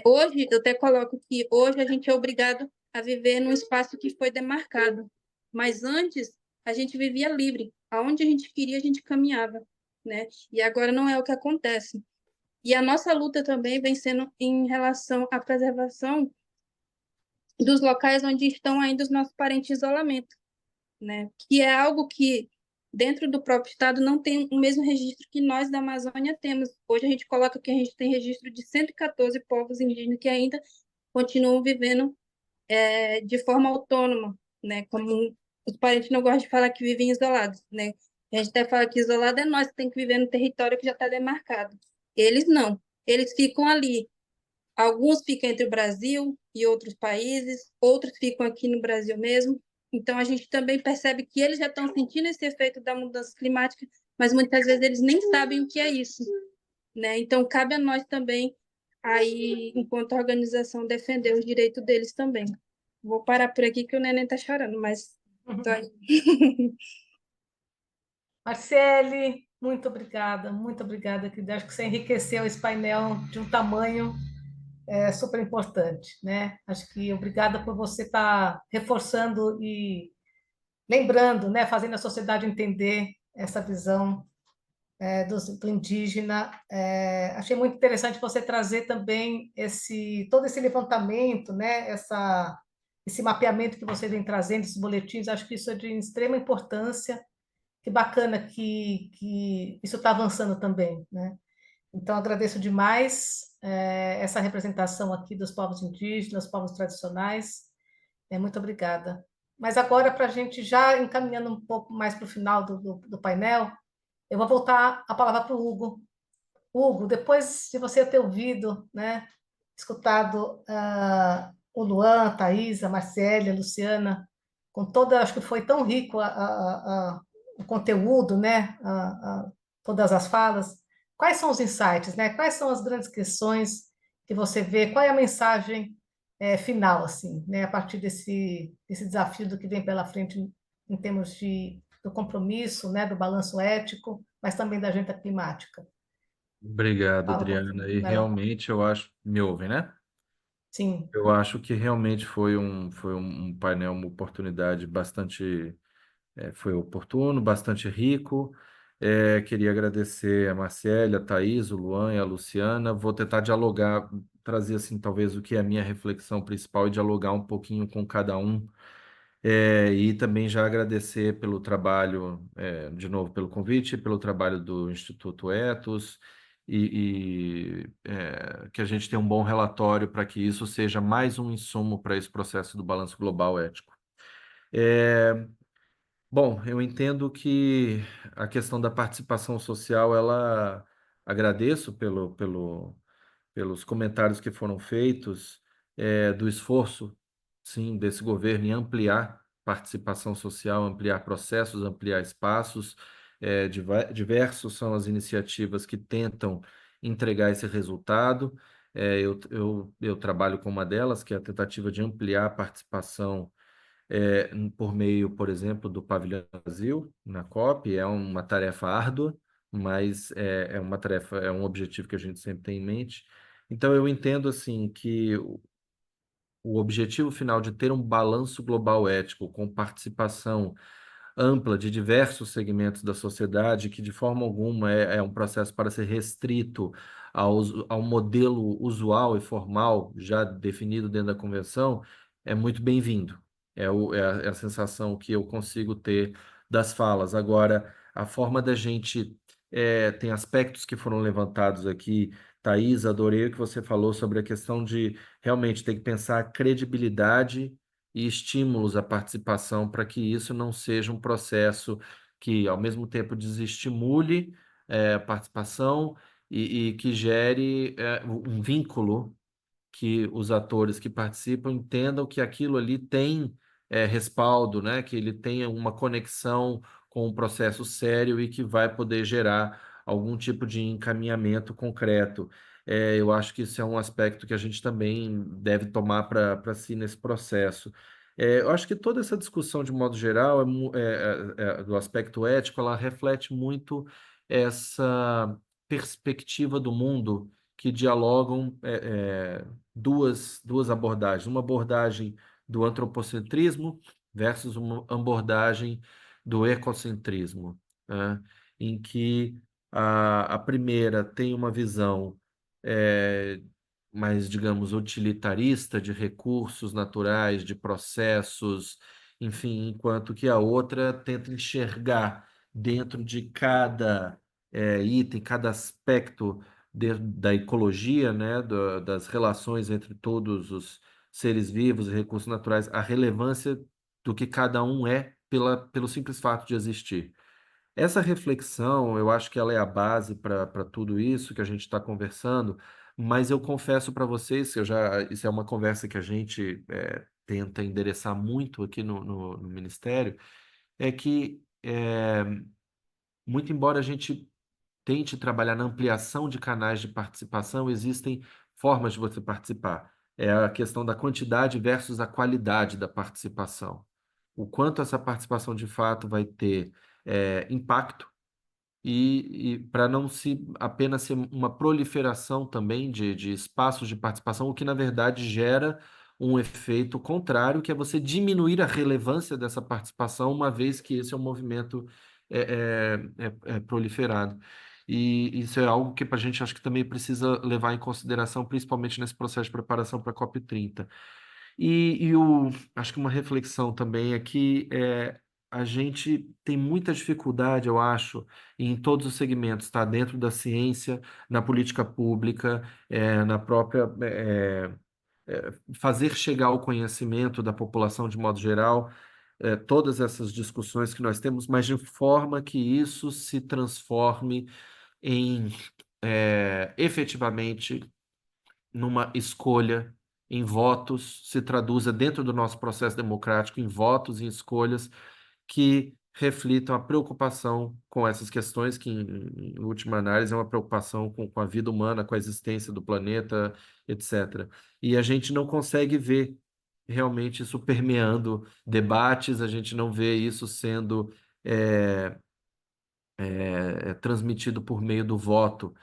Hoje, eu até coloco que hoje a gente é obrigado a viver num espaço que foi demarcado, mas antes a gente vivia livre, aonde a gente queria a gente caminhava, né? E agora não é o que acontece. E a nossa luta também vem sendo em relação à preservação dos locais onde estão ainda os nossos parentes em isolamento, né? Que é algo que dentro do próprio estado não tem o mesmo registro que nós da Amazônia temos. Hoje a gente coloca que a gente tem registro de 114 povos indígenas que ainda continuam vivendo de forma autônoma, né? Como os parentes não gostam de falar que vivem isolados, né? A gente até fala que isolado é nós que tem que viver no território que já está demarcado. Eles não. Eles ficam ali. Alguns ficam entre o Brasil e outros países, outros ficam aqui no Brasil mesmo. Então, a gente também percebe que eles já estão sentindo esse efeito da mudança climática, mas muitas vezes eles nem sabem o que é isso, né? Então, cabe a nós também, aí, enquanto organização, defender os direitos deles também. Vou parar por aqui que o neném está chorando, mas tô aí. Marcele, muito obrigada, que acho que você enriqueceu esse painel de um tamanho super importante, né? Acho que obrigada por você estar reforçando e lembrando, né? Fazendo a sociedade entender essa visão do indígena. Achei muito interessante você trazer também todo esse levantamento, né? Esse mapeamento que você vem trazendo, esses boletins. Acho que isso é de extrema importância. Que bacana que isso está avançando também, né? Então, agradeço demais essa representação aqui dos povos indígenas, povos tradicionais. Muito obrigada. Mas agora, para a gente já encaminhando um pouco mais para o final do painel, eu vou voltar a palavra para o Hugo. Hugo, depois de você ter ouvido, né, escutado o Luan, a Thaís, a Marcele, a Luciana, com toda, acho que foi tão rico o conteúdo, né, todas as falas. Quais são os insights, né? Quais são as grandes questões que você vê? Qual é a mensagem final, assim, né, a partir desse desafio do que vem pela frente em termos do compromisso, né, do balanço ético, mas também da agenda climática? Obrigado, Fala um Adriana. pouquinho, E vai lá. realmente eu acho. Me ouve, né? Sim. Eu acho que realmente foi um painel, uma oportunidade bastante. Foi oportuno, bastante rico. Queria agradecer a Marcele, a Thaís, o Luan e a Luciana. Vou tentar dialogar, trazer assim, talvez o que é a minha reflexão principal e dialogar um pouquinho com cada um. E também já agradecer pelo trabalho, de novo, pelo convite, pelo trabalho do Instituto Etos que a gente tenha um bom relatório para que isso seja mais um insumo para esse processo do balanço global ético. Bom, eu entendo que a questão da participação social, ela agradeço pelos comentários que foram feitos, do esforço, sim, desse governo em ampliar participação social, ampliar processos, ampliar espaços. Diversos são as iniciativas que tentam entregar esse resultado. Eu trabalho com uma delas, que é a tentativa de ampliar a participação por meio, por exemplo, do Pavilhão Brasil na COP. É uma tarefa árdua, mas é uma tarefa, é um objetivo que a gente sempre tem em mente. Então, eu entendo assim que o objetivo final de ter um balanço global ético com participação ampla de diversos segmentos da sociedade, que de forma alguma é um processo para ser restrito ao modelo usual e formal já definido dentro da convenção, é muito bem-vindo. É a sensação que eu consigo ter das falas. Agora, a forma da gente. Tem aspectos que foram levantados aqui. Thaís, adorei o que você falou sobre a questão de realmente ter que pensar a credibilidade e estímulos à participação para que isso não seja um processo que, ao mesmo tempo, desestimule a participação e que gere um vínculo que os atores que participam entendam que aquilo ali tem respaldo, né? Que ele tenha uma conexão com um processo sério e que vai poder gerar algum tipo de encaminhamento concreto. Eu acho que isso é um aspecto que a gente também deve tomar para si nesse processo. Eu acho que toda essa discussão, de modo geral, do aspecto ético, ela reflete muito essa perspectiva do mundo que dialogam duas abordagens. Uma abordagem do antropocentrismo versus uma abordagem do ecocentrismo, né? Em que a primeira tem uma visão eh, mais, digamos, utilitarista de recursos naturais, de processos enfim, enquanto que a outra tenta enxergar dentro de cada item, cada aspecto da ecologia, né, das relações entre todos os seres vivos e recursos naturais, a relevância do que cada um é pelo simples fato de existir. Essa reflexão, eu acho que ela é a base para tudo isso que a gente está conversando, mas eu confesso para vocês, isso é uma conversa que a gente tenta endereçar muito aqui no Ministério, é que, muito embora a gente tente trabalhar na ampliação de canais de participação, existem formas de você participar. É a questão da quantidade versus a qualidade da participação. O quanto essa participação de fato vai ter impacto e para não se apenas ser uma proliferação também de espaços de participação, o que na verdade gera um efeito contrário, que é você diminuir a relevância dessa participação, uma vez que esse é um movimento proliferado. E isso é algo que a gente acho que também precisa levar em consideração, principalmente nesse processo de preparação para a COP30. Acho que uma reflexão também é que a gente tem muita dificuldade, eu acho, em todos os segmentos, tá? Dentro da ciência, na política pública, na própria fazer chegar o conhecimento da população de modo geral, todas essas discussões que nós temos, mas de forma que isso se transforme em efetivamente numa escolha em votos, se traduza dentro do nosso processo democrático em votos, em escolhas que reflitam a preocupação com essas questões, que, em última análise, é uma preocupação com a vida humana, com a existência do planeta, etc. E a gente não consegue ver realmente isso permeando debates, a gente não vê isso sendo transmitido por meio do voto.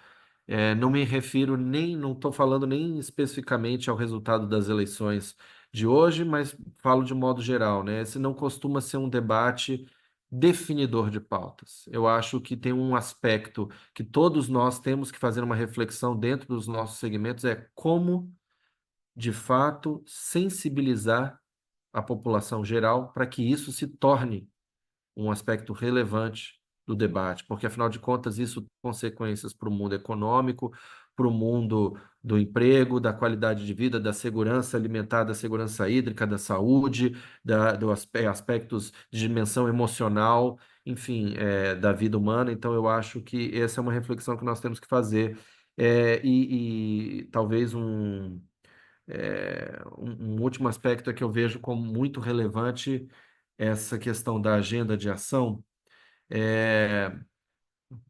Não me refiro nem, não estou falando nem especificamente ao resultado das eleições de hoje, mas falo de modo geral, né? Esse não costuma ser um debate definidor de pautas. Eu acho que tem um aspecto que todos nós temos que fazer uma reflexão dentro dos nossos segmentos, é como, de fato, sensibilizar a população geral para que isso se torne um aspecto relevante do debate, porque afinal de contas isso tem consequências para o mundo econômico, para o mundo do emprego, da qualidade de vida, da segurança alimentar, da segurança hídrica, da saúde, aspectos de dimensão emocional, enfim, da vida humana. Então eu acho que essa é uma reflexão que nós temos que fazer. E talvez um último aspecto é que eu vejo como muito relevante essa questão da agenda de ação, é,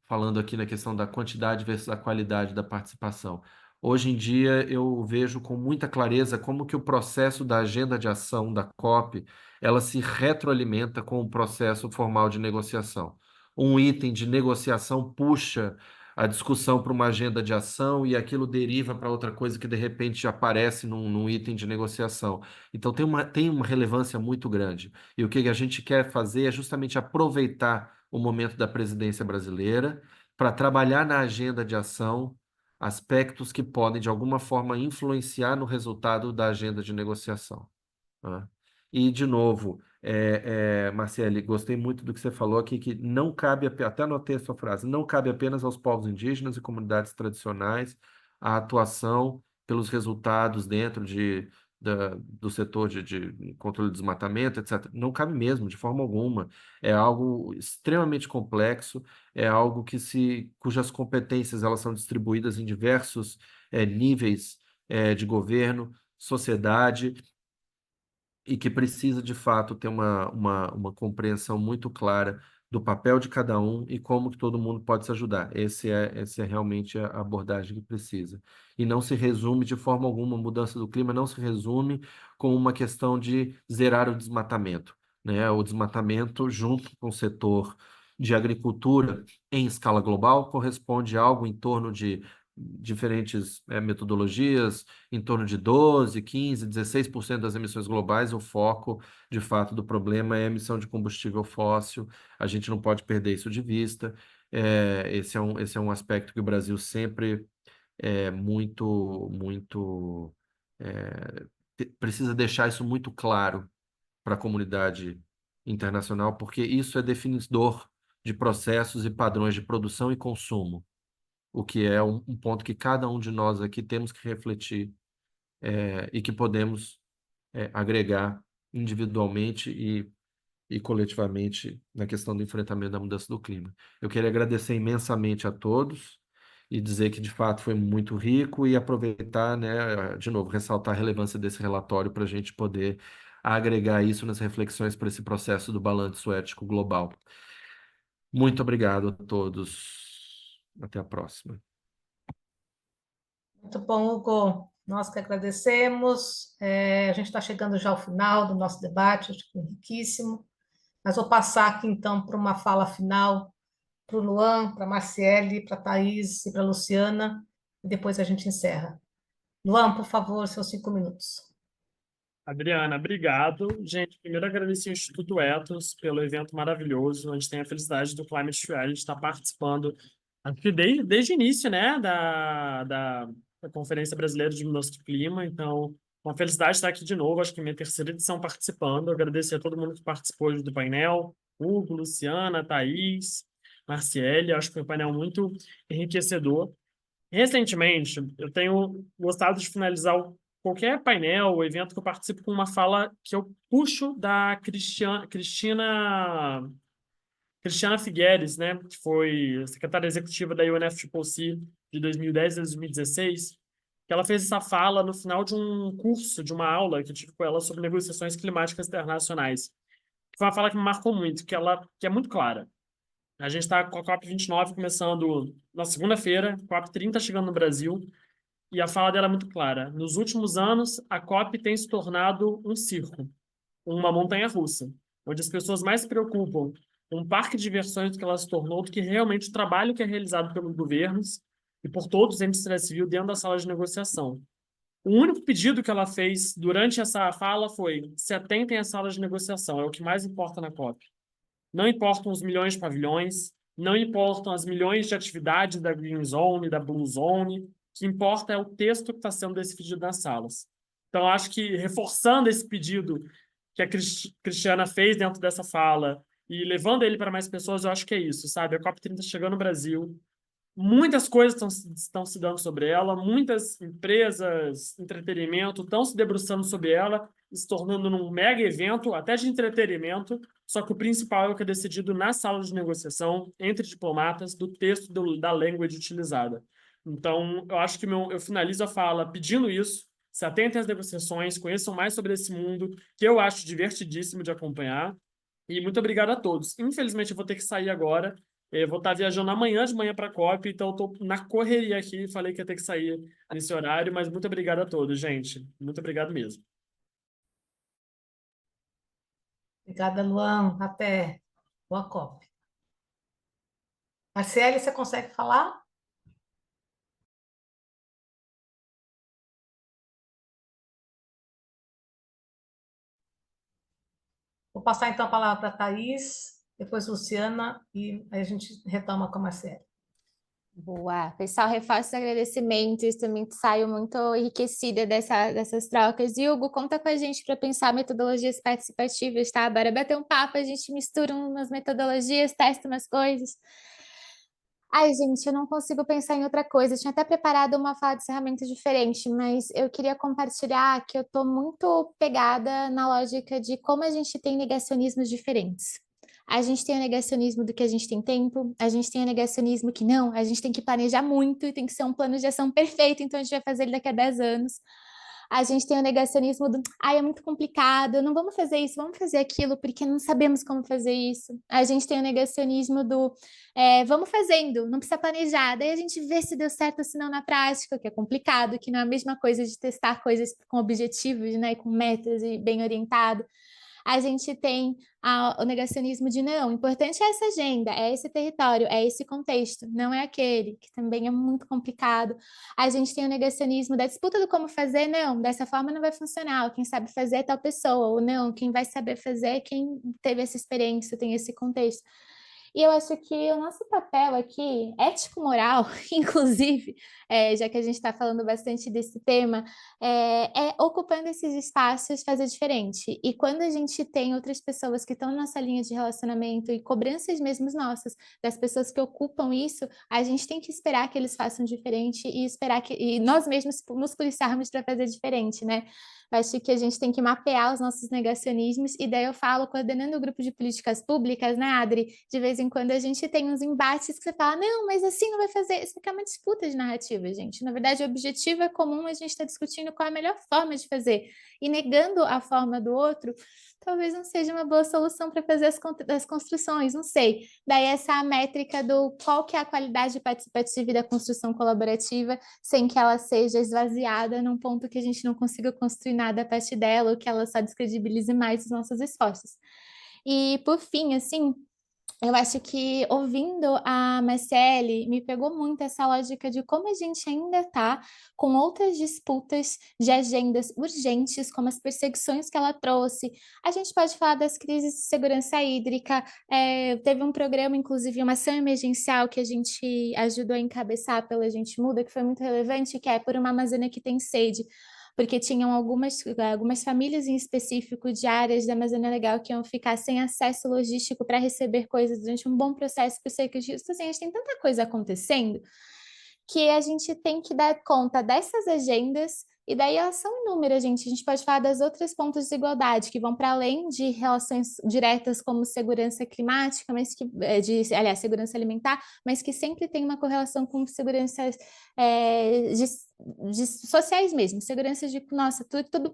falando aqui na questão da quantidade versus a qualidade da participação. Hoje em dia eu vejo com muita clareza como que o processo da agenda de ação da COP, ela se retroalimenta com o processo formal de negociação. Um item de negociação puxa a discussão para uma agenda de ação e aquilo deriva para outra coisa que de repente aparece num item de negociação. Então tem uma relevância muito grande. E o que a gente quer fazer é justamente aproveitar o momento da presidência brasileira para trabalhar na agenda de ação aspectos que podem, de alguma forma, influenciar no resultado da agenda de negociação, né? E, de novo, Marcele, gostei muito do que você falou aqui, que não cabe, até anotei a sua frase, não cabe apenas aos povos indígenas e comunidades tradicionais a atuação pelos resultados dentro do setor de controle do desmatamento, etc. Não cabe mesmo, de forma alguma. É algo extremamente complexo, é algo cujas competências elas são distribuídas em diversos níveis de governo, sociedade, e que precisa, de fato, ter uma compreensão muito clara do papel de cada um e como que todo mundo pode se ajudar. Essa é realmente a abordagem que precisa. E não se resume de forma alguma, a mudança do clima não se resume com uma questão de zerar o desmatamento, né? O desmatamento, junto com o setor de agricultura em escala global, corresponde a algo em torno de diferentes metodologias, em torno de 12, 15, 16% das emissões globais. O foco, de fato, do problema é a emissão de combustível fóssil. A gente não pode perder isso de vista. Esse é um aspecto que o Brasil sempre muito, muito precisa deixar isso muito claro para a comunidade internacional, porque isso é definidor de processos e padrões de produção e consumo, o que é um ponto que cada um de nós aqui temos que refletir e que podemos agregar individualmente e coletivamente na questão do enfrentamento da mudança do clima. Eu queria agradecer imensamente a todos e dizer que, de fato, foi muito rico e aproveitar, né, de novo, ressaltar a relevância desse relatório para a gente poder agregar isso nas reflexões para esse processo do balanço ético global. Muito obrigado a todos. Até a próxima. Muito bom, Hugo. Nós que agradecemos. A gente está chegando já ao final do nosso debate, acho que foi riquíssimo. Mas vou passar aqui, então, para uma fala final para o Luan, para a Marciele, para a Thaís e para a Luciana, e depois a gente encerra. Luan, por favor, seus 5 minutos. Adriana, obrigado. Gente, primeiro agradecer ao Instituto Ethos pelo evento maravilhoso. A gente tem a felicidade do Climate Trial estar participando, acho que desde o início, né, da Conferência Brasileira de Mudança do Clima. Então, uma felicidade estar aqui de novo, acho que minha terceira edição participando. Agradecer a todo mundo que participou hoje do painel, Hugo, Luciana, Thaís, Marciele. Acho que foi um painel muito enriquecedor. Recentemente, eu tenho gostado de finalizar qualquer painel ou evento que eu participo com uma fala que eu puxo da Cristina Figueres, né, que foi secretária executiva da UNFCCC de 2010 a 2016, que ela fez essa fala no final de um curso, de uma aula que eu tive com ela sobre negociações climáticas internacionais. Foi uma fala que me marcou muito, que é muito clara. A gente está com a COP29 começando na segunda-feira, COP30 chegando no Brasil, e a fala dela é muito clara. Nos últimos anos, a COP tem se tornado um circo, uma montanha-russa, onde as pessoas mais se preocupam com um parque de diversões que ela se tornou do que realmente o trabalho que é realizado pelos governos e por todos a indústria civil dentro da sala de negociação. O único pedido que ela fez durante essa fala foi: se atentem às salas de negociação, é o que mais importa na COP. Não importam os milhões de pavilhões, não importam as milhões de atividades da Green Zone, da Blue Zone, o que importa é o texto que está sendo decidido nas salas. Então, acho que reforçando esse pedido que a Cristiana fez dentro dessa fala e levando ele para mais pessoas, eu acho que é isso, sabe? A COP30 chegando no Brasil, muitas coisas estão se dando sobre ela, muitas empresas, entretenimento, estão se debruçando sobre ela, se tornando um mega evento, até de entretenimento, só que o principal é o que é decidido na sala de negociação, entre diplomatas, do texto da language utilizada. Então, eu acho que eu finalizo a fala pedindo isso: se atentem às negociações, conheçam mais sobre esse mundo, que eu acho divertidíssimo de acompanhar, e muito obrigado a todos. Infelizmente, eu vou ter que sair agora. Eu vou estar viajando amanhã de manhã para a COP, então eu estou na correria aqui. Falei que ia ter que sair nesse horário, mas muito obrigado a todos, gente. Muito obrigado mesmo. Obrigada, Luan. Até. Boa COP. Marciele, você consegue falar? Vou passar então a palavra para a Thaís, depois Luciana, e aí a gente retoma com a Marciele. Boa, pessoal, reforço os agradecimentos, também saio muito enriquecida dessas trocas. E Hugo, conta com a gente para pensar metodologias participativas, tá? Bora bater um papo, a gente mistura umas metodologias, testa umas coisas. Ai, gente, eu não consigo pensar em outra coisa. Eu tinha até preparado uma fala de ferramentas diferente, mas eu queria compartilhar que eu estou muito pegada na lógica de como a gente tem negacionismos diferentes. A gente tem o negacionismo do que a gente tem tempo, a gente tem o negacionismo que não, a gente tem que planejar muito e tem que ser um plano de ação perfeito, então a gente vai fazer ele daqui a 10 anos. A gente tem o negacionismo do, ai, é muito complicado, não vamos fazer isso, vamos fazer aquilo, porque não sabemos como fazer isso. A gente tem o negacionismo do, vamos fazendo, não precisa planejar, daí a gente vê se deu certo ou se não na prática, que é complicado, que não é a mesma coisa de testar coisas com objetivos, né, com metas e bem orientado. A gente tem o negacionismo de não, o importante é essa agenda, é esse território, é esse contexto, não é aquele, que também é muito complicado. A gente tem o negacionismo da disputa do como fazer, não, dessa forma não vai funcionar, quem sabe fazer é tal pessoa, ou não, quem vai saber fazer é quem teve essa experiência, tem esse contexto. E eu acho que o nosso papel aqui, ético-moral, inclusive, já que a gente está falando bastante desse tema, ocupando esses espaços fazer diferente. E quando a gente tem outras pessoas que estão na nossa linha de relacionamento e cobranças mesmo nossas, das pessoas que ocupam isso, a gente tem que esperar que eles façam diferente e esperar e nós mesmos nos policiarmos para fazer diferente, né? Acho que a gente tem que mapear os nossos negacionismos, e daí eu falo, coordenando o grupo de políticas públicas, né, Adri? De vez em quando a gente tem uns embates que você fala, não, mas assim não vai fazer. Isso aqui é uma disputa de narrativa, gente. Na verdade, o objetivo é comum, a gente está discutindo qual é a melhor forma de fazer. E negando a forma do outro, talvez não seja uma boa solução para fazer as construções, não sei. Daí essa é a métrica do qual que é a qualidade participativa e da construção colaborativa, sem que ela seja esvaziada num ponto que a gente não consiga construir nada a partir dela, ou que ela só descredibilize mais os nossos esforços. E, por fim, assim, eu acho que ouvindo a Marcele, me pegou muito essa lógica de como a gente ainda está com outras disputas de agendas urgentes, como as perseguições que ela trouxe. A gente pode falar das crises de segurança hídrica, teve um programa, inclusive, uma ação emergencial que a gente ajudou a encabeçar pela Gente Muda, que foi muito relevante, que é Por uma Amazônia que Tem Sede, porque tinham algumas famílias em específico de áreas da Amazônia Legal que iam ficar sem acesso logístico para receber coisas durante um bom processo por cerca de... Assim, a gente tem tanta coisa acontecendo que a gente tem que dar conta dessas agendas, e daí elas são inúmeras, gente. A gente pode falar das outras pontas de desigualdade, que vão para além de relações diretas como segurança climática, mas que, aliás, segurança alimentar, mas que sempre tem uma correlação com seguranças de sociais mesmo, segurança de, nossa,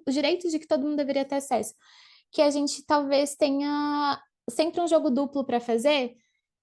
os direitos de que todo mundo deveria ter acesso. Que a gente talvez tenha sempre um jogo duplo para fazer,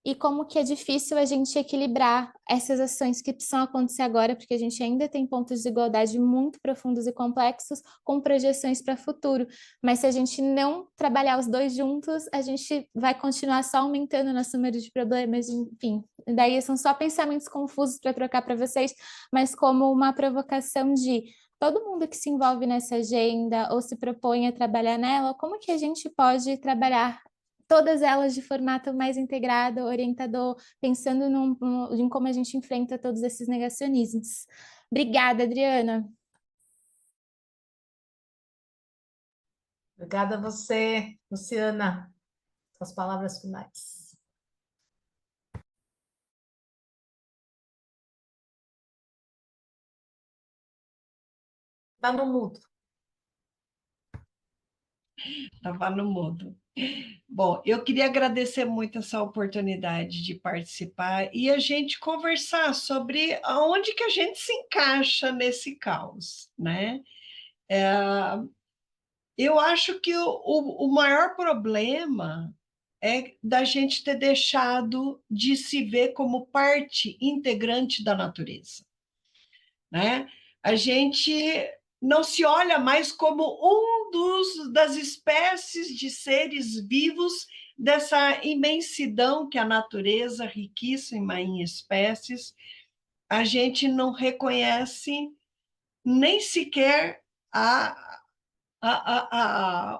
e como que é difícil a gente equilibrar essas ações que precisam acontecer agora, porque a gente ainda tem pontos de desigualdade muito profundos e complexos, com projeções para o futuro. Mas se a gente não trabalhar os dois juntos, a gente vai continuar só aumentando o nosso número de problemas, enfim. Daí são só pensamentos confusos para trocar para vocês, mas como uma provocação de todo mundo que se envolve nessa agenda ou se propõe a trabalhar nela, como que a gente pode trabalhar todas elas de formato mais integrado, orientador, pensando em como a gente enfrenta todos esses negacionismos. Obrigada, Adriana. Obrigada a você, Luciana. Suas palavras finais. Está no mudo. Estava no mudo. Bom, eu queria agradecer muito essa oportunidade de participar e a gente conversar sobre aonde que a gente se encaixa nesse caos, né? Eu acho que o maior problema é da gente ter deixado de se ver como parte integrante da natureza, né? A gente não se olha mais como das espécies de seres vivos dessa imensidão que a natureza, riquíssima em espécies, a gente não reconhece nem sequer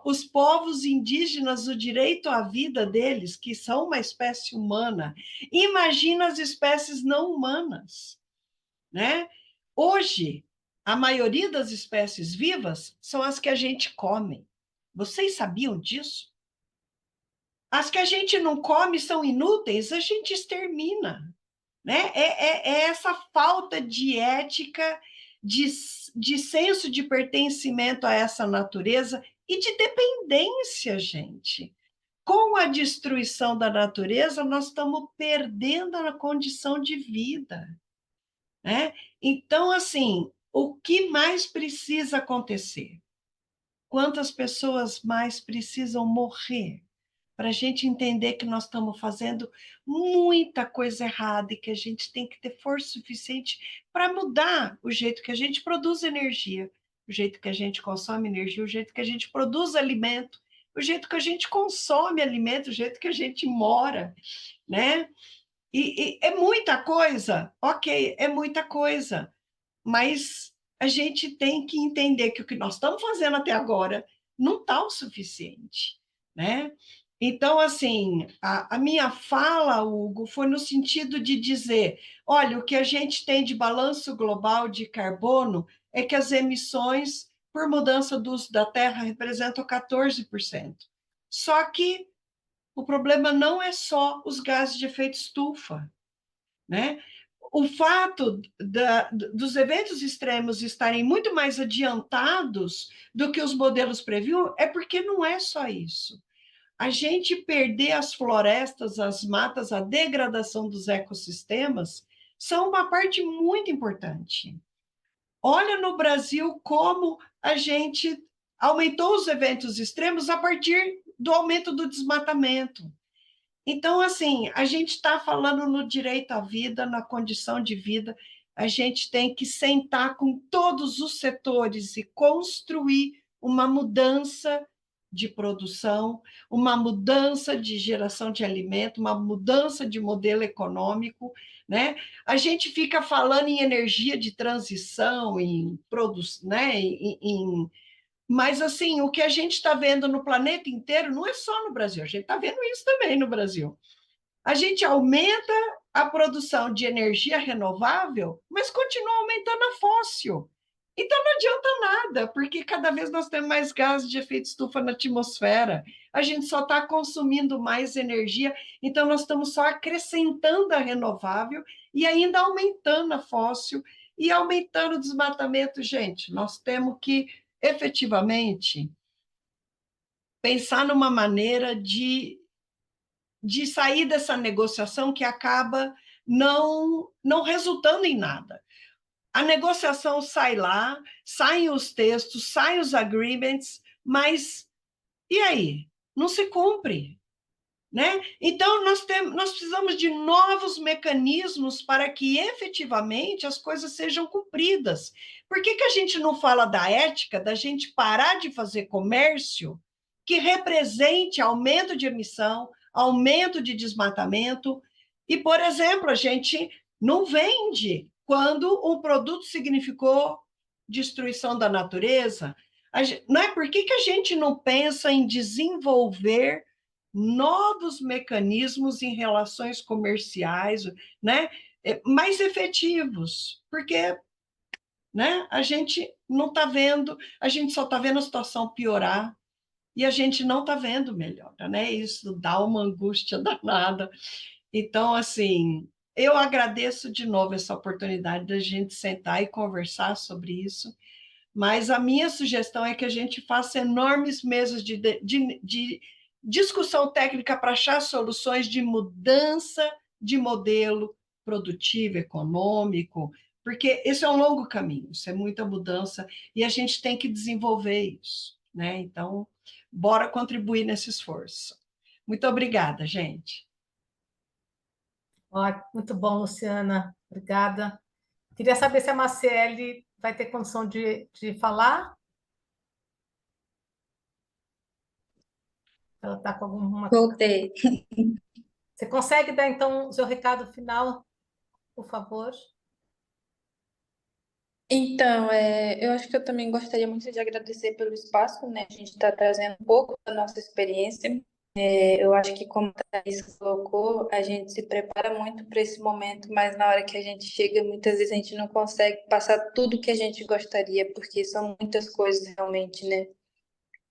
os povos indígenas, o direito à vida deles, que são uma espécie humana. Imagina as espécies não humanas, né? Hoje, a maioria das espécies vivas são as que a gente come. Vocês sabiam disso? As que a gente não come são inúteis, a gente extermina, né? É essa falta de ética, de senso de pertencimento a essa natureza e de dependência, gente. Com a destruição da natureza, nós estamos perdendo a condição de vida, né? Então, assim, o que mais precisa acontecer? Quantas pessoas mais precisam morrer para a gente entender que nós estamos fazendo muita coisa errada e que a gente tem que ter força suficiente para mudar o jeito que a gente produz energia, o jeito que a gente consome energia, o jeito que a gente produz alimento, o jeito que a gente consome alimento, o jeito que a gente mora, né? E é muita coisa, ok, é muita coisa, mas a gente tem que entender que o que nós estamos fazendo até agora não está o suficiente, né? Então, assim, a minha fala, Hugo, foi no sentido de dizer, olha, o que a gente tem de balanço global de carbono é que as emissões por mudança do uso da terra representam 14%. Só que o problema não é só os gases de efeito estufa, né? O fato dos eventos extremos estarem muito mais adiantados do que os modelos previam é porque não é só isso. A gente perder as florestas, as matas, a degradação dos ecossistemas são uma parte muito importante. Olha no Brasil como a gente aumentou os eventos extremos a partir do aumento do desmatamento. Então, assim, a gente está falando no direito à vida, na condição de vida, a gente tem que sentar com todos os setores e construir uma mudança de produção, uma mudança de geração de alimento, uma mudança de modelo econômico, né? A gente fica falando em energia de transição, em produção, né? Mas, assim, o que a gente está vendo no planeta inteiro não é só no Brasil, a gente está vendo isso também no Brasil. A gente aumenta a produção de energia renovável, mas continua aumentando a fóssil. Então não adianta nada, porque cada vez nós temos mais gases de efeito estufa na atmosfera. A gente só está consumindo mais energia, então nós estamos só acrescentando a renovável e ainda aumentando a fóssil e aumentando o desmatamento. Gente, nós temos que efetivamente pensar numa maneira de sair dessa negociação que acaba não resultando em nada. A negociação sai lá, saem os textos, saem os agreements, mas e aí? Não se cumpre, né? Então, nós precisamos de novos mecanismos para que efetivamente as coisas sejam cumpridas. Por que a gente não fala da ética, da gente parar de fazer comércio que represente aumento de emissão, aumento de desmatamento? E, por exemplo, a gente não vende quando um produto significou destruição da natureza. Não é? Por que a gente não pensa em desenvolver novos mecanismos em relações comerciais, né, mais efetivos? Porque, né, a gente não está vendo, a gente só está vendo a situação piorar e a gente não está vendo melhora, né? Isso dá uma angústia danada. Então, assim, eu agradeço de novo essa oportunidade da gente sentar e conversar sobre isso, mas a minha sugestão é que a gente faça enormes mesas de discussão técnica para achar soluções de mudança de modelo produtivo, econômico, porque esse é um longo caminho, isso é muita mudança, e a gente tem que desenvolver isso, né? Então, bora contribuir nesse esforço. Muito obrigada, gente. Ó, muito bom, Luciana. Obrigada. Queria saber se a Marciele vai ter condição de falar. Ela está com alguma... Voltei. Você consegue dar, então, o seu recado final, por favor? Então, eu acho que eu também gostaria muito de agradecer pelo espaço, né? A gente está trazendo um pouco da nossa experiência. Eu acho que, como a Thaís colocou, a gente se prepara muito para esse momento, mas na hora que a gente chega, muitas vezes a gente não consegue passar tudo que a gente gostaria, porque são muitas coisas realmente, né?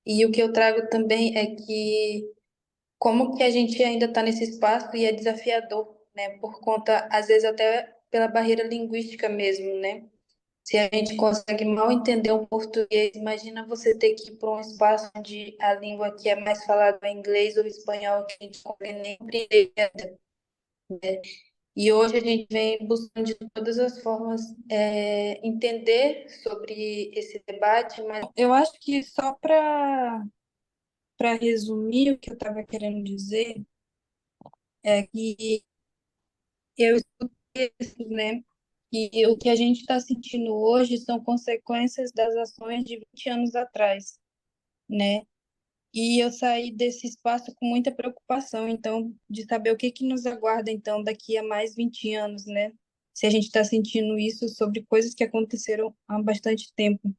E o que eu trago também é que como que a gente ainda está nesse espaço e é desafiador, né? Por conta, às vezes, até pela barreira linguística mesmo, né? Se a gente consegue mal entender um português, imagina você ter que ir para um espaço onde a língua que é mais falada é inglês ou espanhol, que a gente não consegue nem compreender, né? E hoje a gente vem buscando de todas as formas entender sobre esse debate, mas eu acho que só para resumir o que eu estava querendo dizer é que eu escutei isso, né? E o que a gente está sentindo hoje são consequências das ações de 20 anos atrás, né? E eu saí desse espaço com muita preocupação, então, de saber o que que nos aguarda, então, daqui a mais 20 anos, né? Se a gente está sentindo isso sobre coisas que aconteceram há bastante tempo.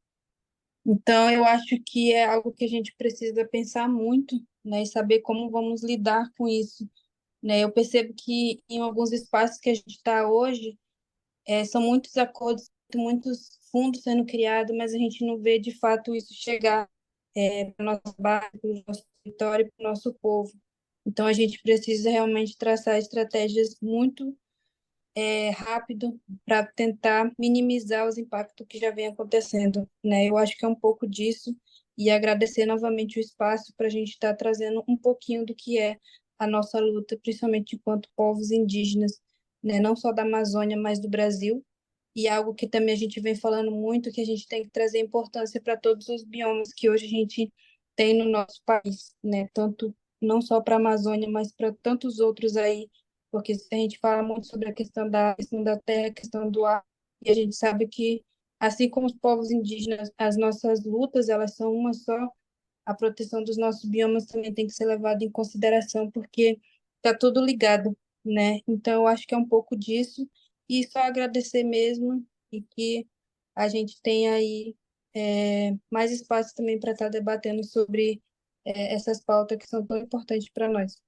Então, eu acho que é algo que a gente precisa pensar muito, né, e saber como vamos lidar com isso, né? Eu percebo que em alguns espaços que a gente está hoje, são muitos acordos, muitos fundos sendo criados, mas a gente não vê de fato isso chegar para a nossa base, para o nosso território, para o nosso povo. Então, a gente precisa realmente traçar estratégias muito rápido para tentar minimizar os impactos que já vem acontecendo, né? Eu acho que é um pouco disso e agradecer novamente o espaço para a gente estar trazendo um pouquinho do que é a nossa luta, principalmente enquanto povos indígenas, né? Não só da Amazônia, mas do Brasil. E algo que também a gente vem falando muito, que a gente tem que trazer importância para todos os biomas que hoje a gente tem no nosso país, né? Tanto não só para a Amazônia, mas para tantos outros aí, porque a gente fala muito sobre a questão da terra, a questão do ar, e a gente sabe que, assim como os povos indígenas, as nossas lutas, elas são uma só, a proteção dos nossos biomas também tem que ser levada em consideração, porque está tudo ligado, né? Então, eu acho que é um pouco disso, e só agradecer mesmo, e que a gente tenha aí mais espaço também para estar debatendo sobre essas pautas que são tão importantes para nós.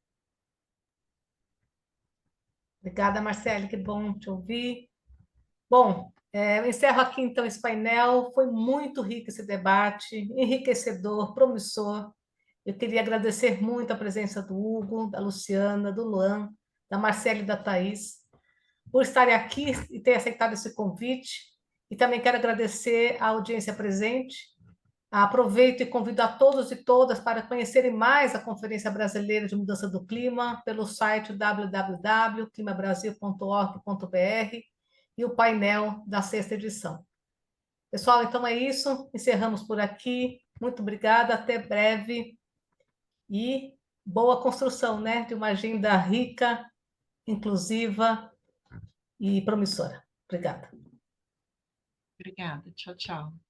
Obrigada, Marcele, que bom te ouvir. Bom, eu encerro aqui então esse painel. Foi muito rico esse debate, enriquecedor, promissor. Eu queria agradecer muito a presença do Hugo, da Luciana, do Luan, da Marcele e da Thaís, por estarem aqui e ter aceitado esse convite. E também quero agradecer a audiência presente. Aproveito e convido a todos e todas para conhecerem mais a Conferência Brasileira de Mudança do Clima pelo site www.climabrasil.org.br e o painel da sexta edição. Pessoal, então é isso. Encerramos por aqui. Muito obrigada. Até breve. E boa construção, né, de uma agenda rica, inclusiva e promissora. Obrigada. Obrigada. Tchau, tchau.